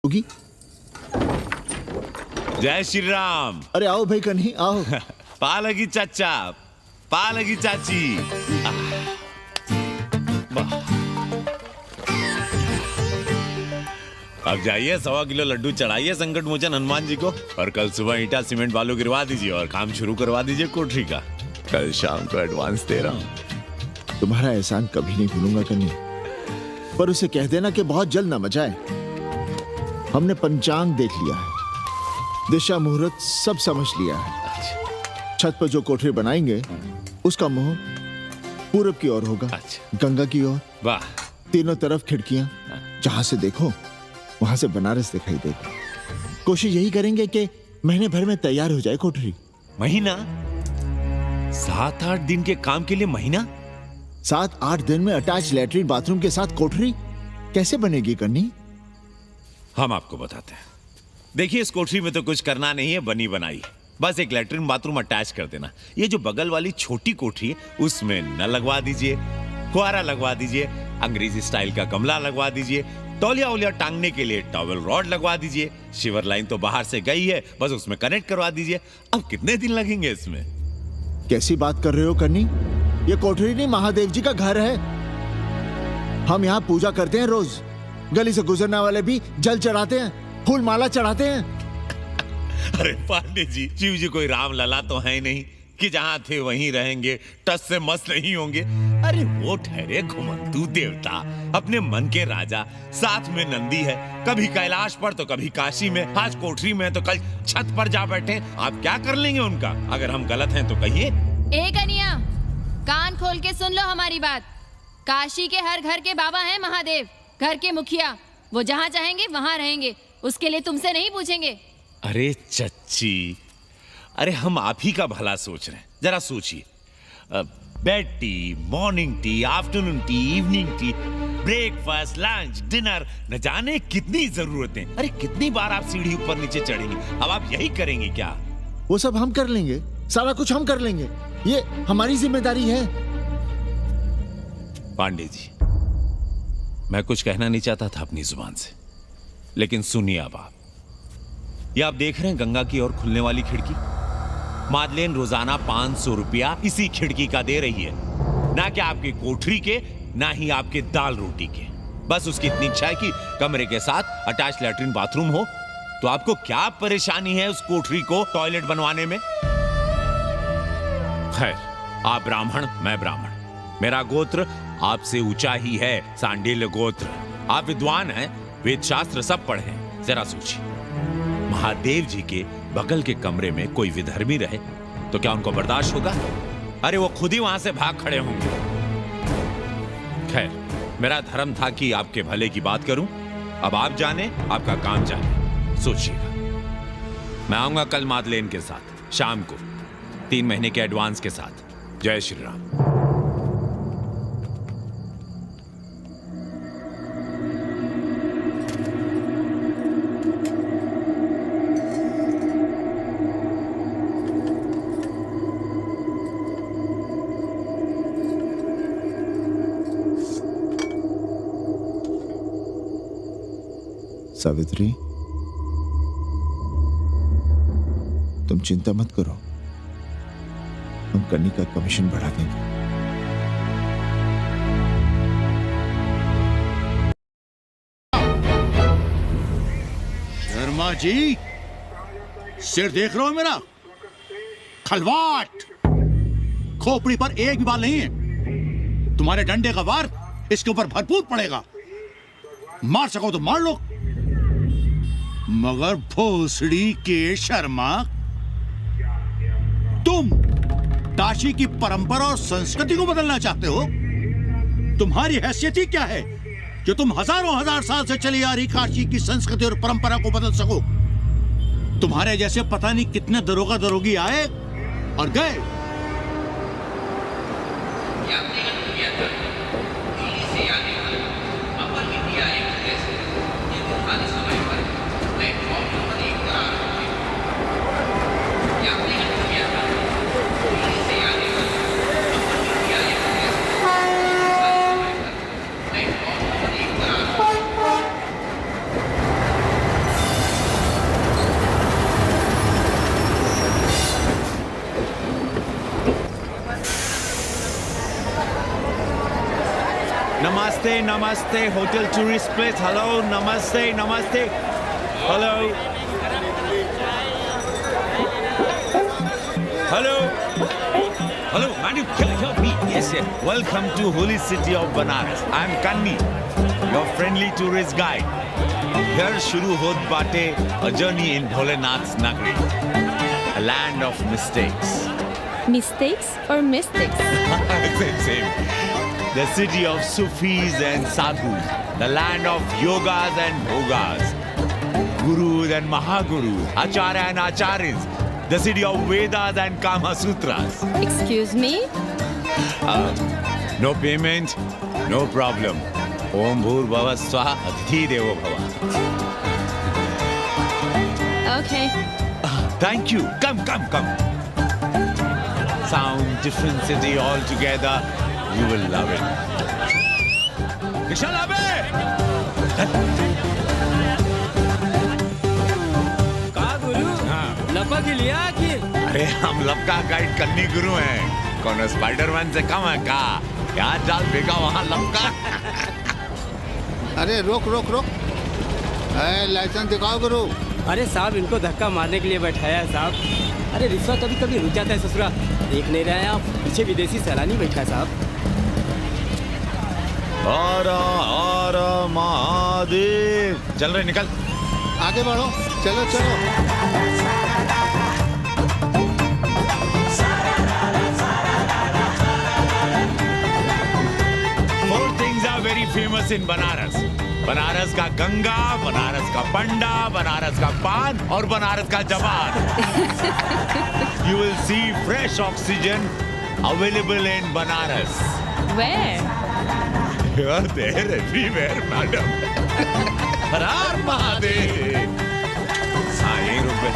होगी। जय श्री राम। अरे आओ भाई कन्ही आओ। पालगी चाचा, पालगी चाची। अब जाइए 1.25 किलो लड्डू चढ़ाइए संकट मोचन हनुमान जी को और कल सुबह ईटा सीमेंट बालू गिरवा दीजिए और काम शुरू करवा दीजिए कोठरी का। कल शाम को एडवांस दे रहा हूँ। तुम्हारा एहसान कभी नहीं भूलूंगा कन्ही, पर उसे कह देना कि बहुत जल्द न मचाए। हमने पंचांग देख लिया है, दिशा मुहूर्त सब समझ लिया है। छत पर जो कोठरी बनाएंगे उसका मुंह पूरब की ओर होगा। गंगा की ओर। वाह। तीनों तरफ खिड़कियां, जहां से देखो वहां से बनारस दिखाई देगा। कोशिश यही करेंगे कि महीने भर में तैयार हो जाए कोठरी। महीना? 7-8 दिन के काम के लिए महीना? 7-8 दिन में अटैच लैट्रिन बाथरूम के साथ कोठरी कैसे बनेगी कन्नी? हम आपको बताते हैं। देखिए इस कोठरी में तो कुछ करना नहीं है, बनी बनाई। बस एक लैट्रिन बाथरूम अटैच कर देना। ये जो बगल वाली छोटी कोठरी है उसमें नल लगवा दीजिए, फुहारा लगवा दीजिए, अंग्रेजी स्टाइल का गमला लगवा दीजिए, तौलिया उलिया टांगने के लिए टॉवल रॉड लगवा दीजिए। शिवर लाइन तो बाहर से गई है, बस उसमें कनेक्ट करवा दीजिए। अब कितने दिन लगेंगे इसमें? कैसी बात कर रहे हो कन्नी? ये कोठरी नहीं, महादेव जी का घर है। हम यहाँ पूजा करते हैं रोज। गली से गुजरने वाले भी जल चढ़ाते हैं, फूल माला चढ़ाते हैं। अरे पांडे जी, शिव जी कोई राम लला तो है नहीं कि जहां थे वहीं रहेंगे, टस से मस नहीं होंगे। अरे वो ठहरे घुमंतू देवता, अपने मन के राजा, साथ में नंदी है। कभी कैलाश पर तो कभी काशी में, आज कोठरी में तो कल छत पर जा बैठे। आप क्या कर लेंगे उनका? अगर हम गलत हैं तो कहिए। ए कन्या, कान खोल के सुन लो हमारी बात। काशी के हर घर के बाबा हैं महादेव, घर के मुखिया। वो जहाँ चाहेंगे वहाँ रहेंगे, उसके लिए तुमसे नहीं पूछेंगे। अरे चच्ची, अरे हम आप ही का भला सोच रहे हैं। जरा सोचिए, bed tea, morning tea, afternoon T, evening tea, breakfast, lunch, dinner, न जाने कितनी जरूरतें। अरे कितनी बार आप सीढ़ी ऊपर नीचे चढ़ेंगे। अब आप यही करेंगे क्या? वो सब हम कर लेंगे, सारा कुछ हम कर लेंगे। ये हमारी जिम्मेदारी है। पांडे जी, मैं कुछ कहना नहीं चाहता था अपनी जुबान से, लेकिन सुनिए अब आप। ये आप देख रहे हैं गंगा की ओर खुलने वाली खिड़की? मादलेन रोजाना 500 रुपया इसी खिड़की का दे रही है। ना कि आपकी कोठरी के, ना ही आपके दाल रोटी के। बस उसकी इतनी इच्छा है कि कमरे के साथ अटैच लैट्रिन बाथरूम हो। तो आपको क्या परेशानी है उस कोठरी को टॉयलेट बनवाने में? खैर, आप ब्राह्मण, मैं ब्राह्मण, मेरा गोत्र आपसे ऊंचा ही है, सांडिल्य गोत्र। आप विद्वान हैं, वेद शास्त्र सब पढ़े हैं। जरा सोचिए, महादेव जी के बगल के कमरे में कोई विधर्मी रहे तो क्या उनको बर्दाश्त होगा? अरे वो खुद ही वहां से भाग खड़े होंगे। खैर, मेरा धर्म था कि आपके भले की बात करूं। अब आप जाने, आपका काम जाने। सोचिएगा। मैं आऊंगा कल मादलेन के साथ शाम को, 3 महीने के एडवांस के साथ। जय श्री राम। सावित्री, तुम चिंता मत करो, हम कन्नी का कमीशन बढ़ा देंगे। शर्मा जी, सिर देख रहे हो मेरा? खलवाट, खोपड़ी पर एक भी बाल नहीं है। तुम्हारे डंडे का वार इसके ऊपर भरपूर पड़ेगा। मार सको तो मार लो, मगर भोसड़ी के शर्मा, तुम काशी की परंपरा और संस्कृति को बदलना चाहते हो? तुम्हारी हैसियत ही क्या है जो तुम हजार साल से चली आ रही काशी की संस्कृति और परंपरा को बदल सको? तुम्हारे जैसे पता नहीं कितने दरोगा दरोगी आए और गए। Namaste, namaste, hotel tourist place. Hello, namaste, namaste. Hello. Hello. Hello, man, you can't help me. Yes, yes. Welcome to holy city of Banaras. I'm Kanni, your friendly tourist guide. Here shuru hot baate a journey in Bholenath's Nagari, a land of mistakes. Mistakes or mystics? Same. The city of Sufis and Sadhus, the land of yogas and bhogas, gurus and mahagurus, acharya and acharyas, the city of Vedas and Kama Sutras. Excuse me? No payment, no problem. Om Bhur Bhava Swaha Atithi Devo Bhava. Okay. Thank you. Come. Sound, different city altogether. You will love it. Vishal Abe! का गुरु लपक लिया कि अरे हम लपका guide करनी गुरु हैं. कौन स्पाइडरमैन से कम है का? क्या जाल फेंका वहाँ लपका? अरे रोक लाइसेंस दिखाओ गुरु। अरे साहब इनको धक्का मारने के लिए बैठाया है साहब। अरे रिश्वा कभी कभी रुक जाता है ससुरा। देख नहीं रहे हैं आप, पीछे विदेशी सैलानी बैठा है साहब। हर हर महादेव. चल रहे निकल. आगे बढ़ो, चलो। Four things are very famous in Banaras. Banaras का गंगा, बनारस का पंडा, बनारस का पान और बनारस का जवान. You will see fresh oxygen available in Banaras. Where? You are there everywhere, madam. हर हर महादेव. हाँ, यहीं रुक गए.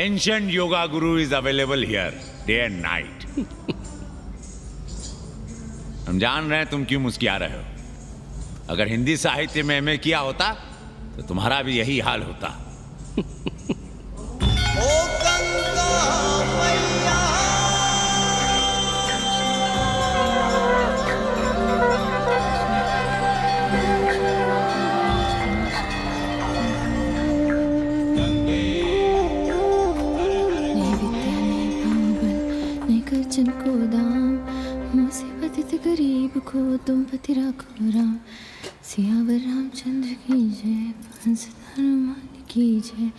Ancient yoga guru is available here, day and night. हम जान रहे हैं तुम क्यों मुस्कुरा रहे हो. अगर हिंदी साहित्य में एमए किया होता तो तुम्हारा भी यही हाल होता. गरीब को तुम पति राखो राम. सियावर रामचंद्र की जय, हंस हनुमान की जय,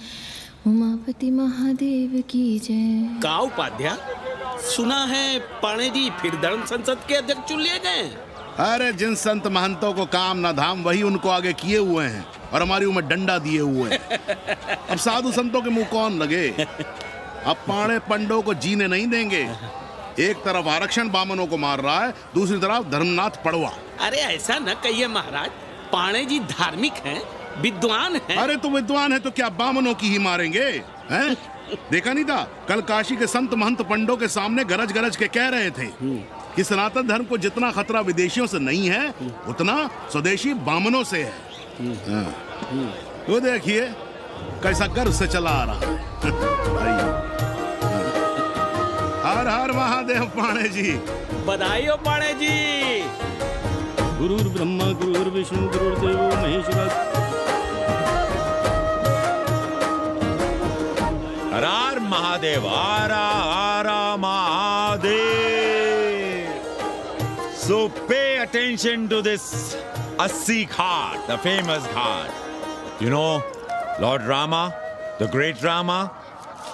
उमापति महादेव की जय. का उपाध्याय, सुना है पाणे जी फिर धर्म संसद के अध्यक्ष चुन लिए गए. अरे जिन संत महंतों को काम न धाम वही उनको आगे किए हुए हैं और हमारी उम्र डंडा दिए हुए हैं. अब साधु संतों के मुंह कौन लगे. अब पाणे पंडों को जीने नहीं देंगे. एक तरफ आरक्षण बामनों को मार रहा है, दूसरी तरफ धर्मनाथ पड़वा. अरे ऐसा न कहिए महाराज, पाणे जी धार्मिक हैं, विद्वान हैं. अरे तो विद्वान है तो क्या बामनों की ही मारेंगे हैं? देखा नहीं था कल काशी के संत महंत पंडों के सामने गरज के कह रहे थे कि सनातन धर्म को जितना खतरा विदेशियों से नहीं है उतना स्वदेशी बामनों से है. वो देखिए कैसा गर्व से चला आ रहा है. हर हर महादेव पाणे जी. बधाई हो पाणे जी. गुरुर् ब्रह्मा गुरुर्विष्णु गुरुर्देवो महेश्वर. हर हर महादेव. हर हर Mahadev. So pay attention to this Assi Ghat, the famous ghat. You know, Lord Rama, the great Rama,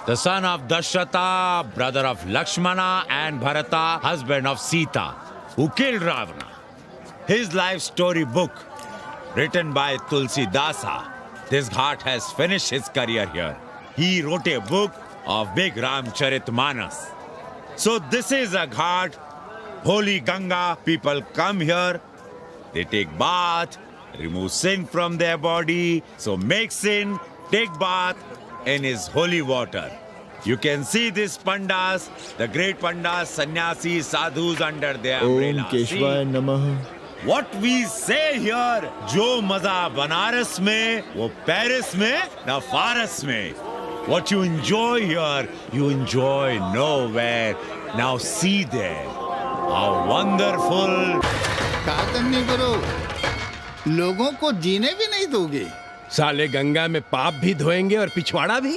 the son of Dashrata, brother of Lakshmana, and Bharata, husband of Sita, who killed Ravana. His life story book, written by Tulsi Dasa. This ghat has finished his career here. He wrote a book of Big Ramcharitmanas. So this is a ghat, holy Ganga. People come here, they take bath, remove sin from their body. So make sin, take bath in his holy water. You can see these pandas, the great pandas, sannyasis, sadhus under their Om umbrella. केशवाय See? नमः. What we say here, जो मजा बनारस में, वो Paris में, न फारस में. What you enjoy here, you enjoy nowhere. Now see there. Wonderful. नहीं करो, लोगों को जीने भी नहीं दोगे। साले गंगा में पाप भी धोएंगे और पिछवाड़ा भी,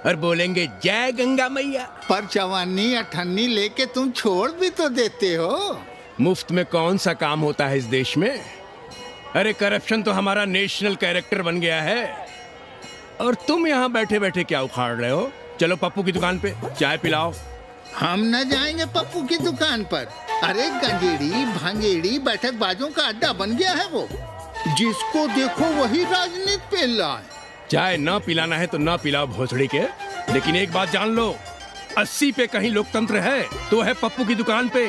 और बोलेंगे जय गंगा मैया। पर चवानी अठन्नी लेके तुम छोड़ भी तो देते हो। मुफ्त में कौन सा काम होता है इस देश में? अरे करप्शन तो हमारा नेशनल कैरेक्टर बन गया है, और तुम यहाँ बैठे बैठे क्या उखाड़ रहे हो? चलो पप्पू की दुकान पे चाय पिलाओ। हम न जाएंगे पप्पू की दुकान पर। अरे गंजेड़ी भांगेड़ी बैठक बाजों का अड्डा बन गया है वो। जिसको देखो वही राजनीति पेल रहा है। चाय न पिलाना है तो न पिलाओ भोसड़ी के, लेकिन एक बात जान लो, 80 पे कहीं लोकतंत्र है तो है पप्पू की दुकान पे।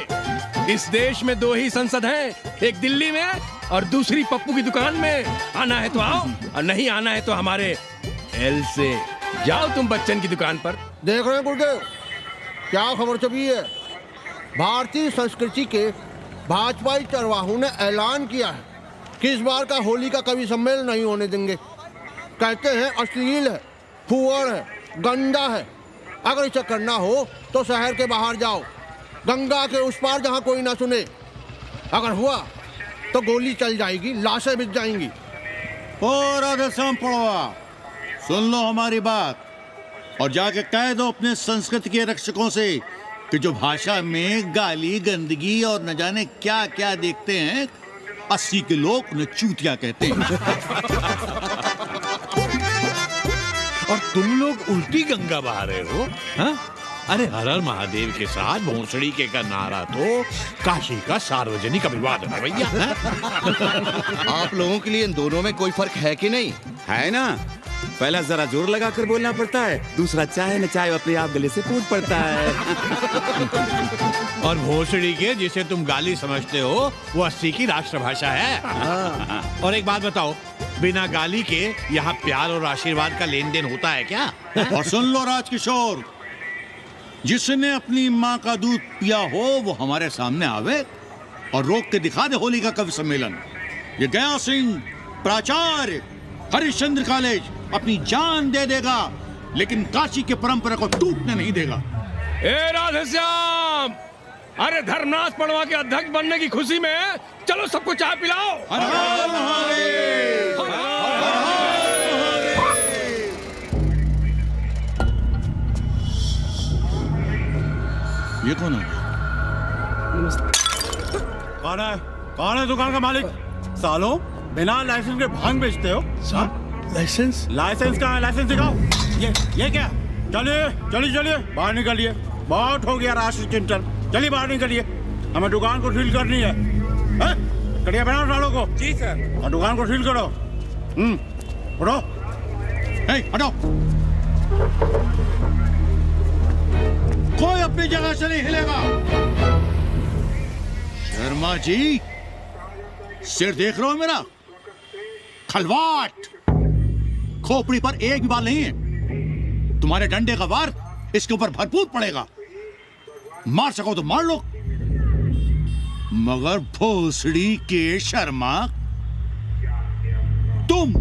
इस देश में 2 ही संसद हैं, एक दिल्ली में और दूसरी पप्पू की दुकान में। आना है तो आओ, और नहीं आना है तो हमारे एल से जाओ तुम बच्चन की दुकान पर। देख रहे हैं गुरुदेव, क्या खबर छपी है? भारतीय संस्कृति के भाजपाई चरवाहों ने ऐलान किया है कि इस बार का होली का कवि सम्मेलन नहीं होने देंगे। कहते हैं अश्लील है, फुहड़ है, गंदा है। अगर इसे करना हो तो शहर के बाहर जाओ, गंगा के उस पार जहाँ कोई ना सुने। अगर हुआ तो गोली चल जाएगी, लाशें बिक जाएंगी। और राधेश्याम पड़वा, सुन लो हमारी बात और जाके कह दो अपने संस्कृति के रक्षकों से कि जो भाषा में गाली गंदगी और न जाने क्या क्या देखते हैं, 80 के लोग उन्हें चूतिया कहते हैं। और तुम लोग उल्टी गंगा बहा रहे हो, हाँ? अरे हर हर महादेव के साथ भोंसड़ी के का नारा तो काशी का सार्वजनिक अभिवादन है भैया। आप लोगों के लिए इन दोनों में कोई फर्क है कि नहीं? है ना? पहला जरा जोर लगा कर बोलना पड़ता है, दूसरा चाहे न चाहे अपने आप गले से फूट पड़ता है। और भोसड़ी के जिसे तुम गाली समझते हो वो 80 की राष्ट्रभाषा है। और एक बात बताओ, बिना गाली के यहाँ प्यार और आशीर्वाद का लेन देन होता है क्या? और सुन लो राजकिशोर, जिसने अपनी माँ का दूध पिया हो वो हमारे सामने आवे और रोक के दिखा दे होली का कवि सम्मेलन। ये गया सिंह प्राचार्य हरिश्चंद्र कॉलेज अपनी जान दे देगा, लेकिन काशी के परंपरा को टूटने नहीं देगा। ए राधेश्याम, अरे धर्मनाथ पड़वा के अध्यक्ष बनने की खुशी में चलो सबको चाय पिलाओ। हर हर महादेव, हर हर महादेव। ये कौन है? कौन है दुकान का मालिक? सालों बिना लाइसेंस के भांग बेचते हो? लाइसेंस? लाइसेंस कहाँ है? लाइसेंस दिखाओ। ये क्या? चलिए चलिए चलिए बाहर निकलिए, बहुत हो गया राष्ट्र चिंतन। चलिए बाहर निकलिए, हमें दुकान को सील करनी है। कड़िया बनाओ सालों को। जी सर। और दुकान को सील करो। उठो, हटो। कोई अपनी जगह से नहीं हिलेगा। शर्मा जी, सिर देख रहे हो मेरा? खलवाट, खोपड़ी पर एक भी बाल नहीं है। तुम्हारे डंडे का वार इसके ऊपर भरपूर पड़ेगा। मार सको तो मार लो, मगर भोसड़ी के शर्मा, तुम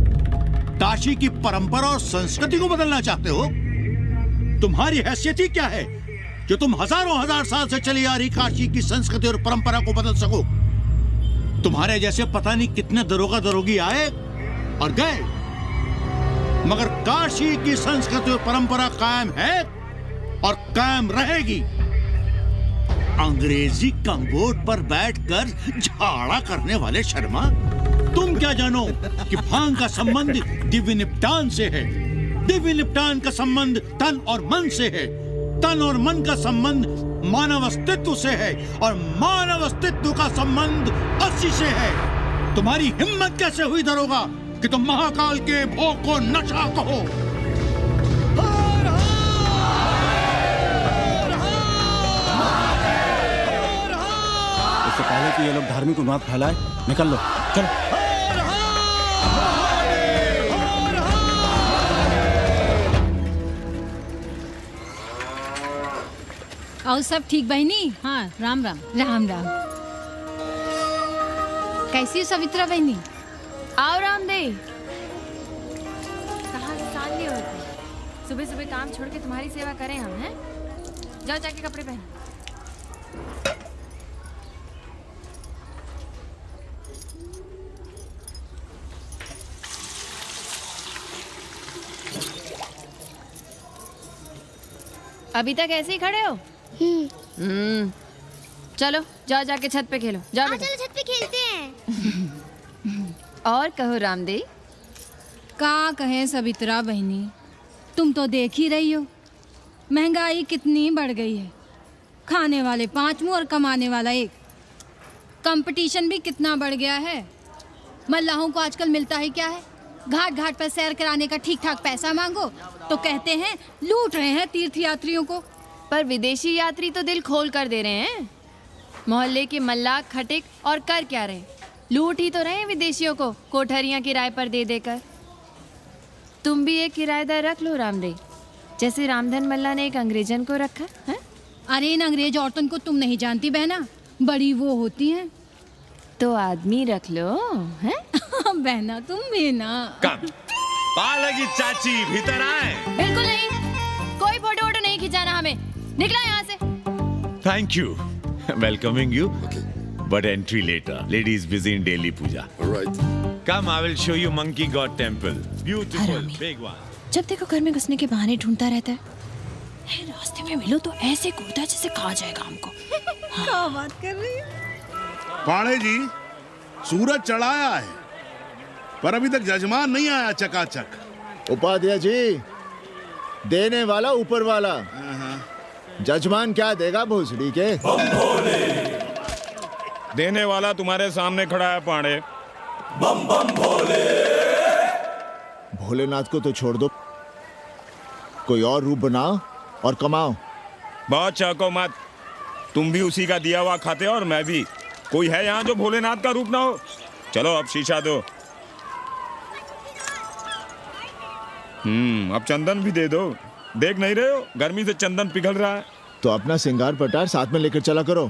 काशी की परंपरा और संस्कृति को बदलना चाहते हो? तुम्हारी हैसियत ही क्या है जो तुम हजारों हजार साल से चली आ रही काशी की संस्कृति और परंपरा को बदल सको? तुम्हारे जैसे पता नहीं कितने दरोगा दरोगी आए और गए, मगर काशी की संस्कृति और परंपरा कायम है और कायम रहेगी। अंग्रेजी कम्बोर्ड पर बैठकर झाड़ा करने वाले शर्मा, तुम क्या जानो कि भांग का संबंध दिव्य निपटान से है। दिव्य निपटान का संबंध तन और मन से है। तन और मन का संबंध मानव अस्तित्व से है और मानव अस्तित्व का संबंध 80 से है। तुम्हारी हिम्मत कैसे हुई दरोगा कि तुम महाकाल के भोग को नशा कहो? इससे पहले कि ये लोग धार्मिक उन्माद फैलाए, निकल लो, चलो। और सब ठीक बहनी? हाँ, राम राम। राम राम। कैसी हो सवित्रा बहनी? आओ रामदेव। कहाँ से साल लिए होते? सुबह सुबह काम छोड़ के तुम्हारी सेवा करें हम, हैं? जाओ जाके कपड़े पहनो। अभी तक ऐसे ही खड़े हो? चलो जाओ, जाके छत पे खेलो। जाओ बेटा। चलो छत पे खेलते हैं। और कहो रामदेव। का कहे सवित्रा बहनी, तुम तो देख ही रही हो महंगाई कितनी बढ़ गई है। खाने वाले 5 मुंह और कमाने वाला 1। कंपटीशन भी कितना बढ़ गया है। मल्लाहों को आजकल मिलता ही क्या है? घाट घाट पर सैर कराने का ठीक ठाक पैसा मांगो तो कहते हैं लूट रहे हैं तीर्थ यात्रियों को। पर विदेशी यात्री तो दिल खोल कर दे रहे हैं। मोहल्ले के मल्लाह खटिक और कर क्या रहे? लूट ही तो रहे हैं विदेशियों को कोठरियां किराए पर दे देकर। तुम भी एक किराएदार रख लो रामदेव, जैसे रामधन मल्ला ने एक अंग्रेजन को रखा है। अरे इन अंग्रेज औरतों को तुम नहीं जानती बहना, बड़ी वो होती हैं। तो आदमी रख लो हैं? बहना तुम भी ना। कम पालगी चाची भीतर आए। बिल्कुल नहीं, कोई फोटो वोटो नहीं खिंचाना हमें। निकला यहाँ से। Thank you, welcoming you, but entry letter. Ladies busy in daily puja. Come, I will show you monkey god temple, beautiful big one. जब देखो घर में घुसने के बहाने ढूंढता रहता है। रास्ते में मिलो तो ऐसे कूदता जैसे खा जाएगा हमको। क्या बात कर रही है? पाणे जी, सूरज चढ़ाया है पर अभी तक जजमान नहीं आया चकाचक। उपाध्याय जी, देने वाला ऊपर वाला, जजमान क्या देगा भोसड़ी के? देने वाला तुम्हारे सामने खड़ा है पांडे। बम बम भोले। भोलेनाथ को तो छोड़ दो, कोई और रूप बनाओ और कमाओ। बहुत चाको मत, तुम भी उसी का दिया हुआ खाते हो और मैं भी। कोई है यहाँ जो भोलेनाथ का रूप ना हो? चलो अब शीशा दो। अब चंदन भी दे दो। देख नहीं रहे हो गर्मी से चंदन पिघल रहा है। तो अपना सिंगार पटार साथ में लेकर चला करो,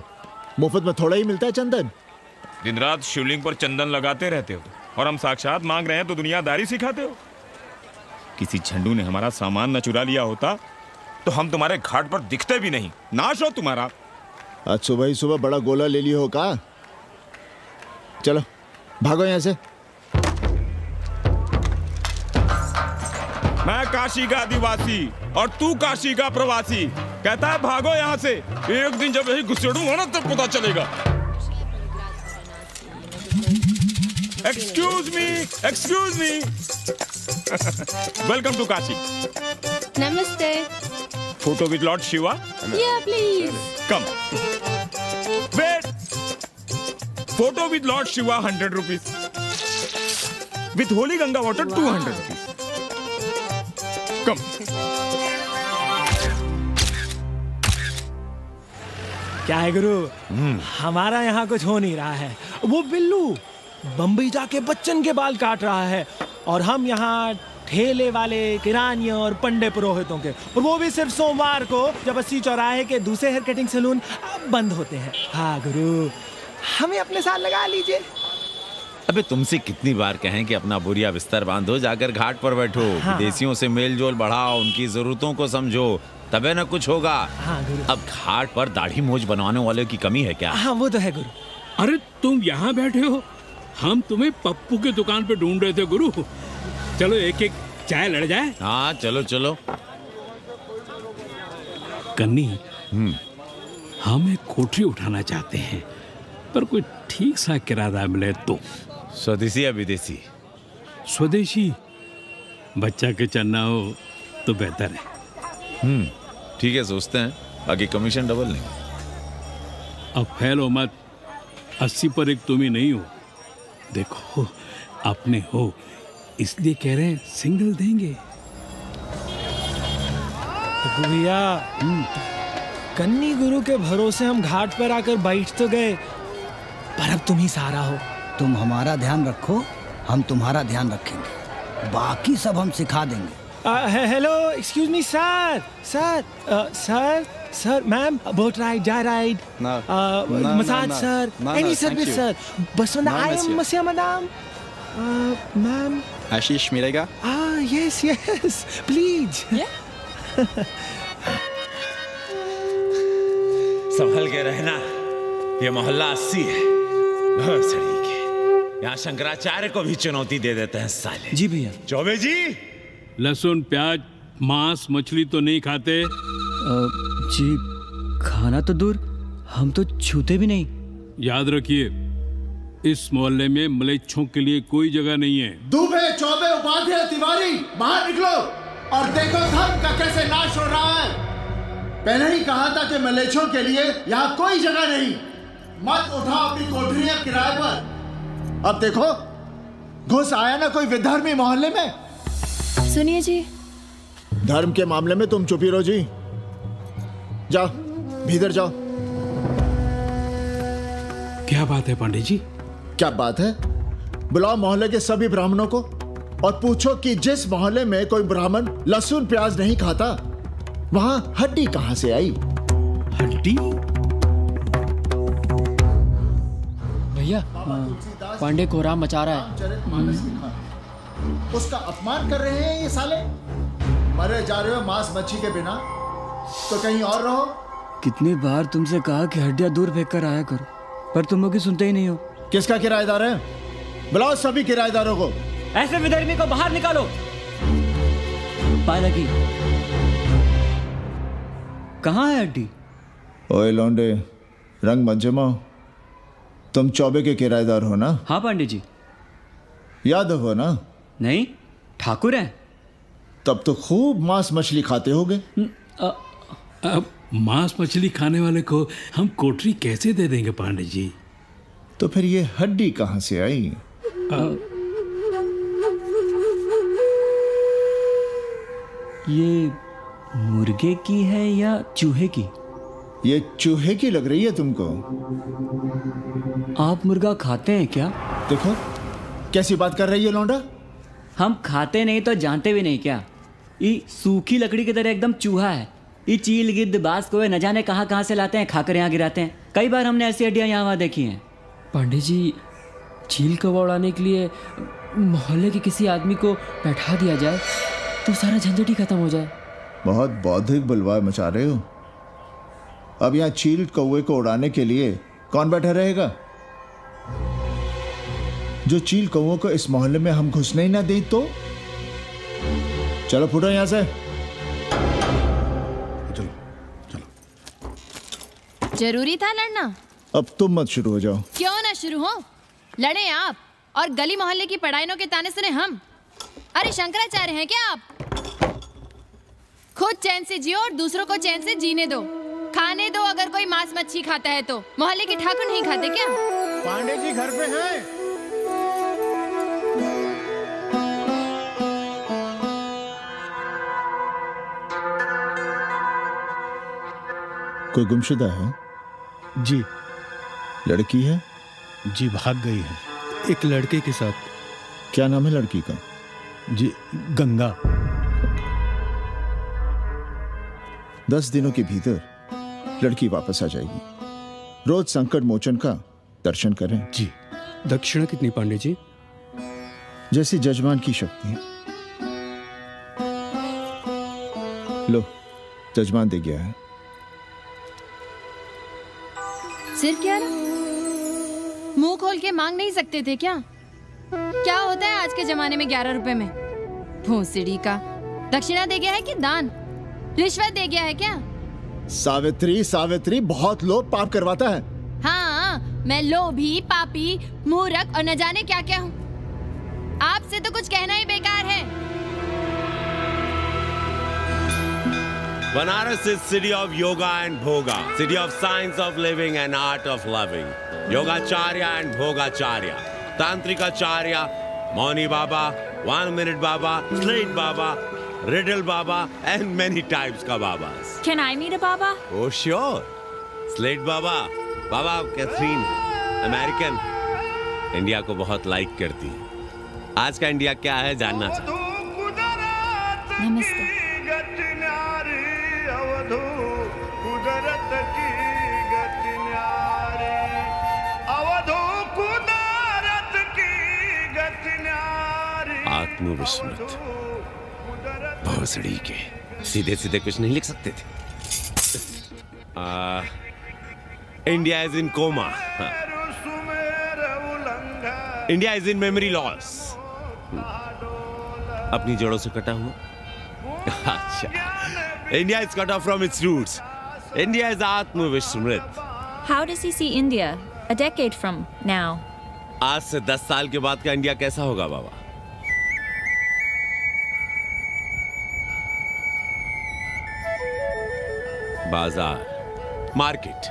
मुफ्त में थोड़ा ही मिलता है चंदन। दिन रात शिवलिंग पर चंदन लगाते रहते हो और हम साक्षात मांग रहे हैं तो दुनियादारी सिखाते हो। किसी झंडू ने हमारा सामान न चुरा लिया होता तो हम तुम्हारे घाट पर दिखते भी नहीं। नाश हो तुम्हारा। आज सुबह ही सुबह बड़ा गोला ले लियो हो का? चलो भागो यहाँ से। मैं काशी का आदिवासी और तू काशी का प्रवासी। कहता है भागो यहाँ से। एक दिन जब यही घुसेड़ूंगा ना तब पता चलेगा। Excuse me welcome to Kashi. नमस्ते। Photo with lord Shiva? Yeah, please. Come wait. Photo with lord Shiva 100 rupees, with holy Ganga water 200 rupees. Come. क्या है गुरु, हमारा यहाँ कुछ हो नहीं रहा है। वो बिल्लू बम्बई जाके बच्चन के बाल काट रहा है और हम यहाँ ठेले वाले, किरानियों और पंडे पुरोहितों के, और वो भी सिर्फ सोमवार को जब 80 चौराहे के दूसरे हेयर कटिंग सैलून बंद होते हैं। हाँ गुरु, हमें अपने साथ लगा लीजिए। अबे तुमसे कितनी बार कहें कि अपना बोरिया बिस्तर बांधो, जाकर घाट पर बैठो। हाँ। विदेशियों से मेल जोल बढ़ाओ, उनकी जरूरतों को समझो, तबे न कुछ होगा। हाँ गुरु। अब घाट पर दाढ़ी मूंछ बनवाने वाले की कमी है क्या? हाँ वो तो है गुरु। अरे तुम यहाँ बैठे हो, हम तुम्हें पप्पू की दुकान पे ढूंढ रहे थे गुरु। चलो एक एक चाय लड़ जाए। हाँ चलो चलो। कन्नी, हम एक कोठरी उठाना चाहते हैं पर कोई ठीक सा किराया मिले तो। स्वदेशी या विदेशी? स्वदेशी। बच्चा के चन्ना हो तो बेहतर है। ठीक है, सोचते हैं, बाकी कमीशन डबल नहीं। अब फैलो मत, 80 पर एक तुम ही नहीं हो। देखो अपने हो इसलिए कह रहे हैं, सिंगल देंगे। भैया, कन्नी गुरु के भरोसे हम घाट पर आकर बैठ तो गए, पर अब तुम ही सहारा हो। तुम हमारा ध्यान रखो, हम तुम्हारा ध्यान रखेंगे, बाकी सब हम सिखा देंगे। Hello, excuse me sir. Sir, ma'am, boat ride, जा ride, massage sir, any service sir. बस I am Masiya madam. Ma'am, Ashish मिलेगा? Yes, please. संभल के रहना, ये मोहल्ला 80 है। यहाँ शंकराचार्य को भी चुनौती दे देते हैं साले। जी भैया। चौबे जी, लहसुन, प्याज, मांस, मछली तो नहीं खाते? जी खाना तो दूर, हम तो छूते भी नहीं। याद रखिए, इस मोहल्ले में मलेच्छों के लिए कोई जगह नहीं है। दुबे, चौबे, उपाध्याय, तिवारी, बाहर निकलो और देखो धर्म का कैसे नाश हो रहा है। पहले ही कहा था कि मलेच्छों के लिए यहाँ कोई जगह नहीं। मत उठाओ अपनी कोठरियां किराए पर। अब देखो घुस आया ना कोई विधर्मी मोहल्ले में। सुनिए जी, धर्म के मामले में तुम चुप ही रहो जी। जाओ भीतर जाओ। क्या बात है पंडित जी? क्या बात है? बुलाओ मोहल्ले के सभी ब्राह्मणों को और पूछो कि जिस मोहल्ले में कोई ब्राह्मण लहसुन प्याज नहीं खाता, वहां हड्डी कहां से आई? हड्डी? भैया, पांडे कोहराम मचा रहा है। उसका अपमान कर रहे हैं ये साले। मरे जा रहे हो मांस मच्छी के बिना, तो कहीं और रहो। कितनी बार तुमसे कहा कि हड्डियां दूर फेंक कर आया करो, पर तुम लोग सुनते ही नहीं हो। किसका किराएदार है? बुलाओ सभी किराएदारों को। ऐसे विधर्मी को बाहर निकालो। पालकी, कहाँ है हड्डी? ओए लौंडे, रंग मत जमाओ। तुम चौबे के किराएदार हो ना? हाँ पंडित जी। यादव हो ना? नहीं, ठाकुर हैं। तब तो खूब मांस मछली खाते होगे। अब मांस मछली खाने वाले को हम कोठरी कैसे दे देंगे पांडित जी? तो फिर ये हड्डी कहां से आई? ये मुर्गे की है या चूहे की? ये चूहे की लग रही है तुमको। आप मुर्गा खाते हैं क्या? देखो कैसी बात कर रही है लौंडा। हम खाते नहीं तो जानते भी नहीं क्या? ये सूखी लकड़ी की तरह एकदम चूहा है। ये चील गिद्ध बाज कोए न जाने कहाँ से लाते हैं, खाकर यहाँ गिराते हैं। कई बार हमने ऐसी हड्डियाँ यहाँ वहाँ देखी हैं। पांडे जी, चील कौवा उड़ाने के लिए मोहल्ले के किसी आदमी को बैठा दिया जाए तो सारा झंझट ही खत्म हो जाए। बहुत बौद्धिक बुलवा मचा रहे हो। अब यहाँ चील कौवे को उड़ाने के लिए कौन बैठा रहेगा? जो चील कौवों को इस मोहल्ले में हम घुसने ही ना दें तो? चलो फुटो यहाँ से। जरूरी था लड़ना? अब तुम मत शुरू हो जाओ। क्यों ना शुरू हो? लड़े आप और गली मोहल्ले की पढ़ाइयों के ताने सुने हम। अरे शंकराचार्य हैं क्या आप? खुद चैन से जियो और दूसरों को चैन से जीने दो। खाने दो अगर कोई मांस मच्छी खाता है तो। मोहल्ले के ठाकुर नहीं खाते क्या? पांडे जी घर पे हैं? कोई गुमशुदा है? जी। लड़की है? जी भाग गई है एक लड़के के साथ। क्या नाम है लड़की का? जी गंगा। 10 दिनों के भीतर लड़की वापस आ जाएगी। रोज संकट मोचन का दर्शन करें। जी। दक्षिणा कितनी पांडे जी? जैसी जजमान की शक्ति। लो, जजमान दे गया है। सिर क्या रहा? मुंह खोल के मांग नहीं सकते थे क्या? क्या होता है आज के जमाने में 11 रुपए में? भोसड़ी का। दक्षिणा दे गया है कि दान? रिश्वत दे गया है क्या? सावित्री, सावित्री बहुत लोभ पाप करवाता है। हाँ, मैं लोभी, पापी, मूर्ख और न जाने क्या क्या हूँ। आपसे तो कुछ कहना ही बेकार है। Banaras is city of yoga and bhoga, city of science of living and art of loving. Yogacharya and Bhogacharya, Tantrikacharya, Mauni Baba, 1 Minute Baba, Slate Baba, Riddle Baba, and many types ka Babas. Can I meet a Baba? Oh sure, Slate Baba, Baba Catherine, American, India को बहुत like करती है। आज का India क्या है जानना चाहता हूँ। नमस्ते। आत्मविस्मृत भोसड़ी के सीधे सीधे कुछ नहीं लिख सकते थे। India is in coma. India is in memory loss. अपनी जड़ों से कटा हुआ। अच्छा, India is cut off from its roots. India is Atma Vishmrit. How does he see India a decade from now? आज से 10 साल के बाद का इंडिया कैसा होगा बाबा? बाजार, market.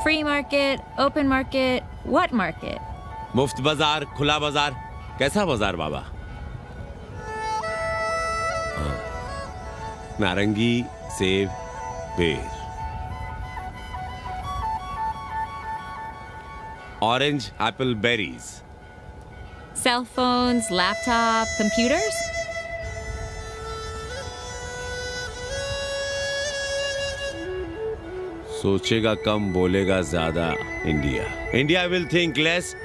Free market, open market, what market? मुफ्त बाजार, खुला बाजार. कैसा बाजार बाबा? नारंगी, सेब, बेर. Orange, apple, berries. Cell phones, laptop, computers? सोचेगा कम, बोलेगा ज्यादा. India. India will think less,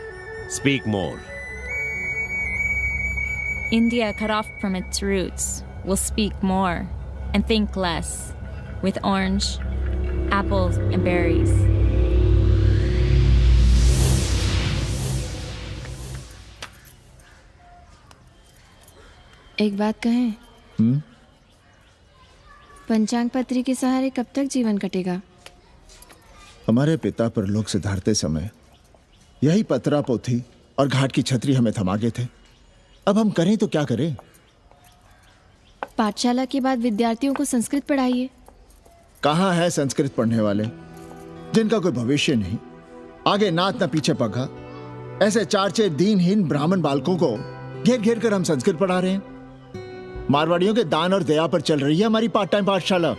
speak more. India, cut off from its roots, will speak more and think less, with orange, apples, and berries. एक बात कहें? पंचांग पत्री के सहारे कब तक जीवन कटेगा? हमारे पिता परलोक से धारते समय यही पतरा पोथी और घाट की छतरी हमें थमा गए थे. अब हम करें तो क्या करें? पाठशाला के बाद विद्यार्थियों को संस्कृत पढ़ाइए. कहाँ है संस्कृत पढ़ने वाले जिनका कोई भविष्य नहीं, आगे नात न पीछे पगा. ऐसे 4 दीनहीन ब्राह्मण बालकों को घेर घेर कर हम संस्कृत पढ़ा रहे हैं. मारवाड़ियों के दान और दया पर चल रही है हमारी पार्ट टाइम पाठशाला.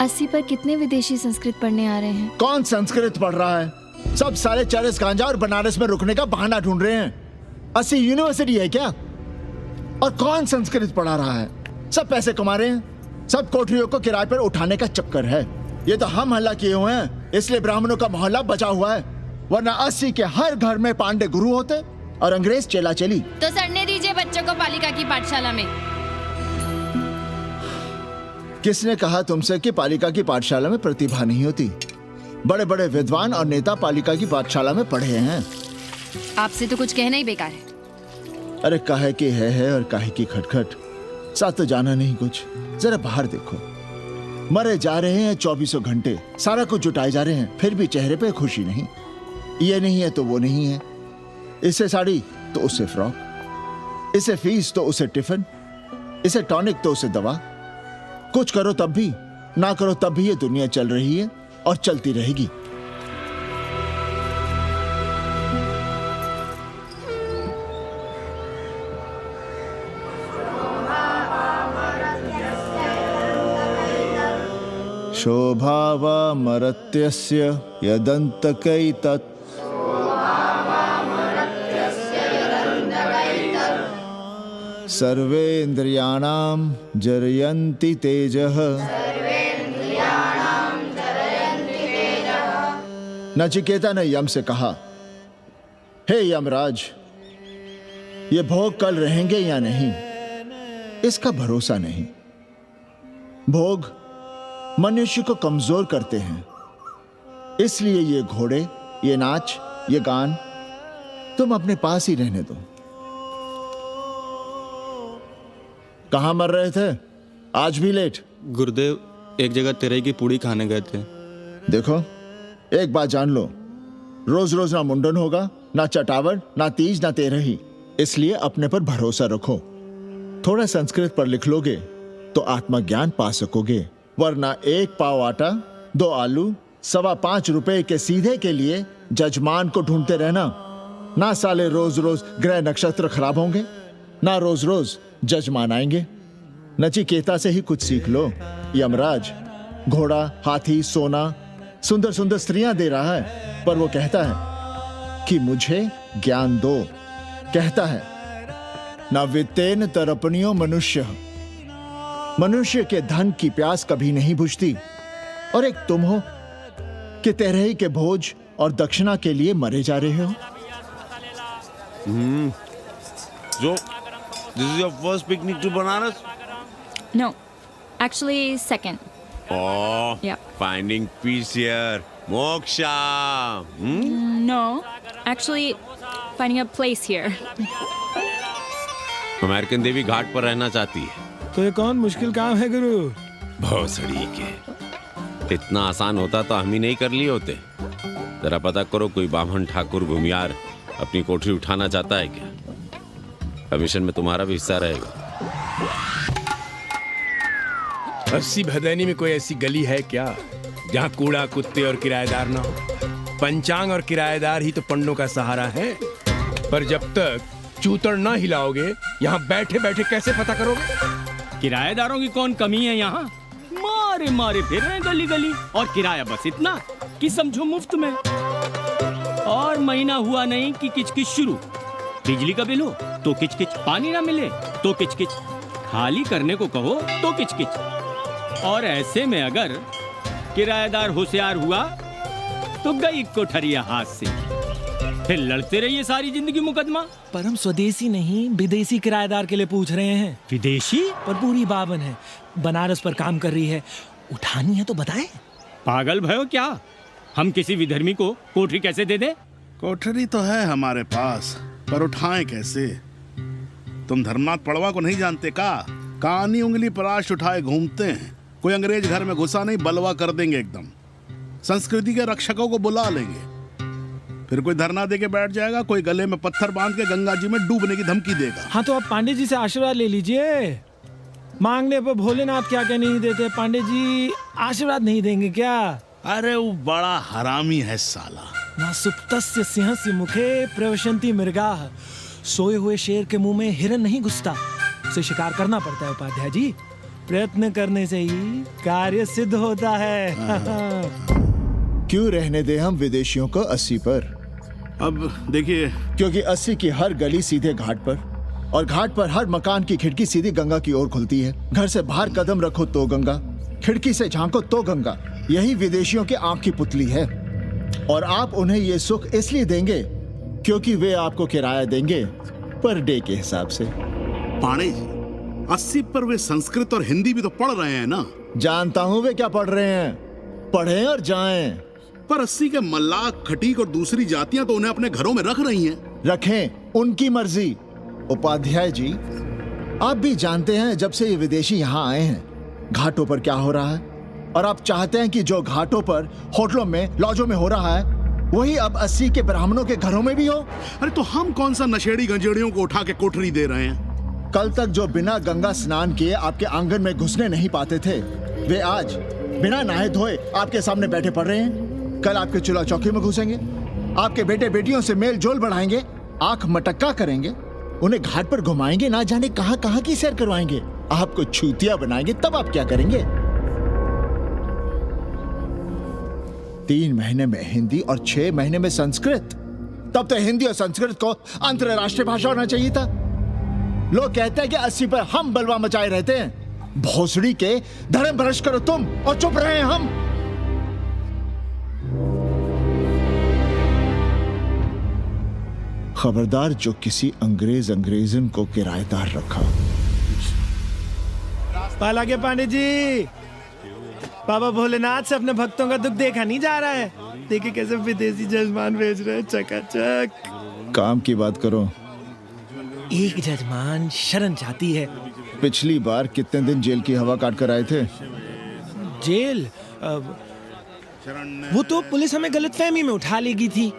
80 पर कितने विदेशी संस्कृत पढ़ने आ रहे हैं? कौन संस्कृत पढ़ रहा है? सब सारे चरस गांजा और बनारस में रुकने का बहाना ढूंढ रहे हैं. 80 यूनिवर्सिटी है क्या? और कौन संस्कृत पढ़ा रहा है? सब पैसे कमा रहे हैं. सब कोठरियों को किराए पर उठाने का चक्कर है. ये तो हम हल्ला किए हुए हैं, इसलिए ब्राह्मणों का मोहल्ला बचा हुआ है. वरना 80 के हर घर में पांडे गुरु होते और अंग्रेज चेला चली. तो सड़ने दीजिए बच्चों को पालिका की पाठशाला में. किसने कहा तुमसे कि पालिका की पाठशाला में प्रतिभा नहीं होती? बड़े बड़े विद्वान और नेता पालिका की पाठशाला में पढ़े हैं. आपसे तो कुछ कहना ही बेकार है. अरे काहे की है और काहे की खटखट. साथ तो जाना नहीं कुछ. जरा बाहर देखो, मरे जा रहे हैं 24 घंटे, सारा कुछ जुटाए जा रहे हैं, फिर भी चेहरे पे खुशी नहीं. ये नहीं है तो वो नहीं है, इसे साड़ी तो उससे फ्रॉक, इसे फीस तो उसे टिफिन, इसे टॉनिक तो उसे दवा. कुछ करो तब भी, ना करो तब भी ये दुनिया चल रही है और चलती रहेगी. शोभावा मरत्यस्य यदन्तकैतत् सर्वेन्द्रियाणां जरयन्ति तेजः. नचिकेता ने यम से कहा, हे यमराज, ये भोग कल रहेंगे या नहीं इसका भरोसा नहीं. भोग मनुष्य को कमजोर करते हैं, इसलिए ये घोड़े, ये नाच, ये गान तुम अपने पास ही रहने दो. कहां मर रहे थे? आज भी लेट. गुरुदेव, एक जगह तेरई की पूड़ी खाने गए थे. देखो, एक बात जान लो, रोज रोज ना मुंडन होगा, ना चटावट, ना तीज, ना तेरही. इसलिए अपने पर भरोसा रखो. थोड़ा संस्कृत पर लिख लोगे तो आत्मज्ञान पा सकोगे. वरना 1 पाव आटा, 2 आलू, 5.25 रुपए के सीधे के लिए जजमान को ढूंढते रहना. ना साले रोज रोज ग्रह नक्षत्र खराब होंगे, ना रोज रोज जजमान आएंगे. नचिकेता से ही कुछ सीख लो. यमराज घोड़ा, हाथी, सोना, सुंदर सुंदर स्त्रियां दे रहा है, पर वो कहता है कि मुझे ज्ञान दो. कहता है ना वित्तेन तरपनियो मनुष्य. मनुष्य के धन की प्यास कभी नहीं बुझती. और एक तुम हो कि तेरही के भोज और दक्षिणा के लिए मरे जा रहे हो. So, this is your first picnic to Banaras? No, actually second. Oh, Yeah. finding peace here. Moksha. No, actually finding a place here. American देवी घाट पर रहना चाहती है. तो ये कौन मुश्किल काम है गुरु? भोसड़ी के, इतना आसान होता तो हम ही नहीं कर लिए होते। जरा पता करो कोई बामन ठाकुर भूमियार अपनी कोठरी उठाना चाहता है क्या? कमीशन में तुम्हारा भी हिस्सा रहेगा। 80 भदैनी में कोई ऐसी गली है क्या जहाँ कूड़ा, कुत्ते और किराएदार ना हो? पंचांग और किराएदार ही तो पंडों का सहारा है। पर जब तक चूतड़ ना हिलाओगे, यहाँ बैठे बैठे कैसे पता करोगे? किराएदारों की कौन कमी है यहाँ? मारे मारे फिर रहे गली गली, और किराया बस इतना कि समझो मुफ्त में। और महीना हुआ नहीं कि किचकिच शुरू। बिजली का बिल हो तो किचकिच, पानी ना मिले तो किचकिच, खाली करने को कहो तो किचकिच। और ऐसे में अगर किराएदार होशियार हुआ तो गई कोठरिया हाथ से, फिर लड़ते रहिए सारी जिंदगी मुकदमा। पर हम स्वदेशी नहीं विदेशी किराएदार के लिए पूछ रहे हैं। विदेशी? पर पूरी बावन है, बनारस पर काम कर रही है, उठानी है तो बताएं। पागल भयो क्या? हम किसी विधर्मी को कोठरी कैसे दे दे? कोठरी तो है हमारे पास, पर उठाएं कैसे? तुम धर्मनाथ पड़वा को नहीं जानते का? कानी उंगली पराश उठाए घूमते हैं। कोई अंग्रेज घर में घुसा नहीं, बलवा कर देंगे एकदम। संस्कृति के रक्षकों को बुला लेंगे, फिर कोई धरना दे के बैठ जाएगा, कोई गले में पत्थर बांध के गंगा जी में डूबने की धमकी देगा। हाँ तो आप पांडे जी से आशीर्वाद ले लीजिए। मांगने पर भोलेनाथ क्या क्या नहीं देते। पांडे जी आशीर्वाद नहीं देंगे क्या? अरे वो बड़ा हरामी है साला। ना सुप्तस्य सिंहस्य मुखे प्रवशन्ति मृगाः। सोए हुए शेर के मुंह में हिरन नहीं घुसता, उसे शिकार करना पड़ता है उपाध्याय जी। प्रयत्न करने से ही कार्य सिद्ध होता है। क्यों रहने दे हम विदेशियों को 80 पर? अब देखिए, क्योंकि 80 की हर गली सीधे घाट पर, और घाट पर हर मकान की खिड़की सीधी गंगा की ओर खुलती है। घर से बाहर कदम रखो तो गंगा, खिड़की से झांको तो गंगा। यही विदेशियों के आंख की पुतली है। और आप उन्हें ये सुख इसलिए देंगे क्योंकि वे आपको किराया देंगे पर डे के हिसाब से। पांडे जी, 80 पर वे संस्कृत और हिंदी भी तो पढ़ रहे हैं ना? जानता हूँ वे क्या पढ़ रहे हैं, पढ़ें और जाएं। पर 80 के मल्लाक, खटीक और दूसरी जातियां तो उन्हें अपने घरों में रख रही हैं। रखें, उनकी मर्जी। उपाध्याय जी, आप भी जानते हैं जब से ये विदेशी यहाँ आए हैं घाटों पर क्या हो रहा है, और आप चाहते हैं कि जो घाटों पर, होटलों में, लॉजों में हो रहा है वही अब 80 के ब्राह्मणों के घरों में भी हो। अरे तो हम कौन सा नशेड़ी गंजेड़ियों को उठा के कोठरी दे रहे हैं? कल तक जो बिना गंगा स्नान किए आपके आंगन में घुसने नहीं पाते थे, वे आज बिना नहाए धोए आपके सामने बैठे पड़ रहे हैं। कल आपके चूल्हा चौकी में घुसेंगे, आपके बेटे बेटियों से मेल जोल बढ़ाएंगे, आंख मटक्का करेंगे, उन्हें घाट पर घुमाएंगे, ना जाने कहां कहां की सैर करवाएंगे, आपको छूतिया बनाएंगे। तब आप क्या करेंगे? 3 महीने में हिंदी और 6 महीने में संस्कृत। तब तो हिंदी और संस्कृत को अंतरराष्ट्रीय भाषा होना चाहिए था। लोग कहते हैं कि 80 पर हम बलवा मचाए रहते हैं। भोसड़ी के, धर्म भ्रष्ट करो तुम और चुप रहे हम। खबरदार जो किसी अंग्रेजन को किराएदार रखा। पाला के पांडे जी, बाबा भोलेनाथ से अपने भक्तों का दुख देखा नहीं जा रहा है। देखिए कैसे विदेशी जजमान भेज रहे हैं, चकाचक। काम की बात करो। एक जजमान शरण चाहती है। पिछली बार कितने दिन जेल की हवा काट कर आए थे? जेल? वो तो पुलिस हमें गलतफहमी में उठा लेगी थी।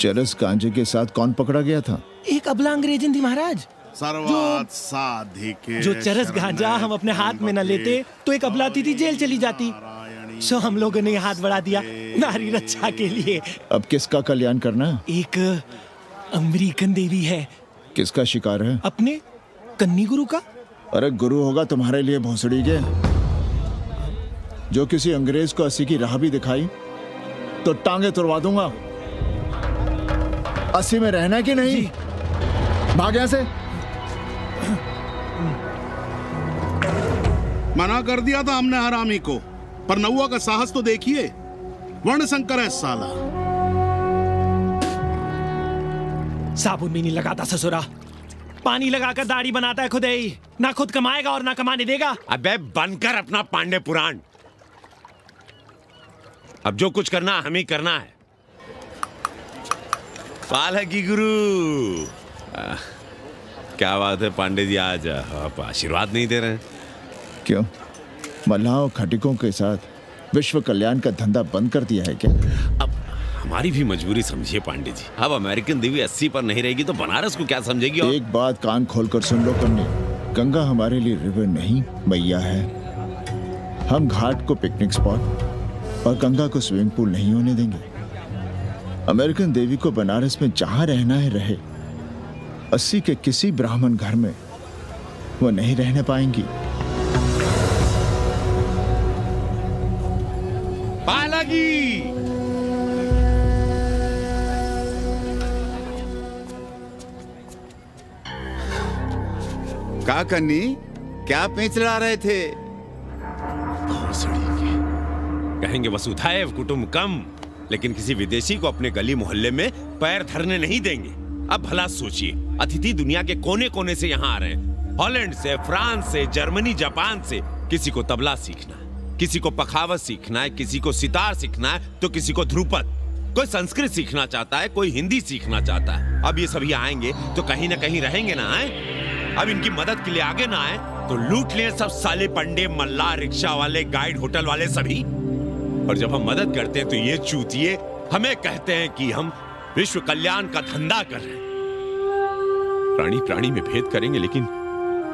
चरस गांजे के साथ कौन पकड़ा गया था? एक अबला अंग्रेजन थी महाराज। जो चरस गांजा हम अपने हाथ में न लेते तो एक अबलाती थी जेल चली जाती। सो हम लोगों ने हाथ बढ़ा दिया नारी रक्षा के लिए। अब किसका कल्याण करना है? एक अमेरिकन देवी है। किसका शिकार है? अपने कन्नी गुरु का। अरे गुरु होगा तुम्हारे लिए भोसड़ी के। जो किसी अंग्रेज को 80 की राह भी दिखाई तो टांगे तुड़वा दूंगा। 80 में रहना कि नहीं? भाग यहां से। मना कर दिया था हमने हरामी को, पर नौआ का साहस तो देखिए। वर्ण संकर है साला। साबुन भी नहीं लगाता ससुरा, पानी लगाकर दाढ़ी बनाता है खुद ही। ना खुद कमाएगा और ना कमाने देगा। अबे बनकर अपना पांडे पुराण। अब जो कुछ करना हमें ही करना है। पाला की गुरु। क्या बात है पांडे जी, आज आप आशीर्वाद नहीं दे रहे हैं? क्यों, मल्लाहों खटिकों के साथ विश्व कल्याण का धंधा बंद कर दिया है क्या? अब हमारी भी मजबूरी समझिए पांडे जी। अब अमेरिकन देवी 80 पर नहीं रहेगी तो बनारस को क्या समझेगी? और एक बात कान खोलकर सुन लो कन्नी, गंगा हमारे लिए रिवर नहीं मैया है। हम घाट को पिकनिक स्पॉट और गंगा को स्विमिंग पूल नहीं होने देंगे। अमेरिकन देवी को बनारस में जहां रहना है रहे, 80 के किसी ब्राह्मण घर में वो नहीं रहने पाएंगी। पालगी का कन्नी, क्या पेंच ला रहे थे? कहेंगे वसुधैव कुटुंबकम, लेकिन किसी विदेशी को अपने गली मोहल्ले में पैर धरने नहीं देंगे। अब भला सोचिए, अतिथि दुनिया के कोने कोने से यहाँ आ रहे हैं, हॉलैंड से, फ्रांस से, जर्मनी, जापान से। किसी को तबला सीखना है, किसी को पखावत सीखना है, किसी को सितार सीखना है, तो किसी को ध्रुपद। कोई संस्कृत सीखना चाहता है, कोई हिंदी सीखना चाहता है। अब ये सभी आएंगे तो कहीं ना कहीं रहेंगे ना। आए अब इनकी मदद के लिए आगे ना आए तो लूट ले सब साले पंडे, मल्ला, रिक्शा वाले, गाइड, होटल वाले सभी। और जब हम मदद करते हैं तो ये चूतिए हमें कहते हैं कि हम विश्व कल्याण का धंधा कर रहे हैं। प्राणी प्राणी में भेद करेंगे, लेकिन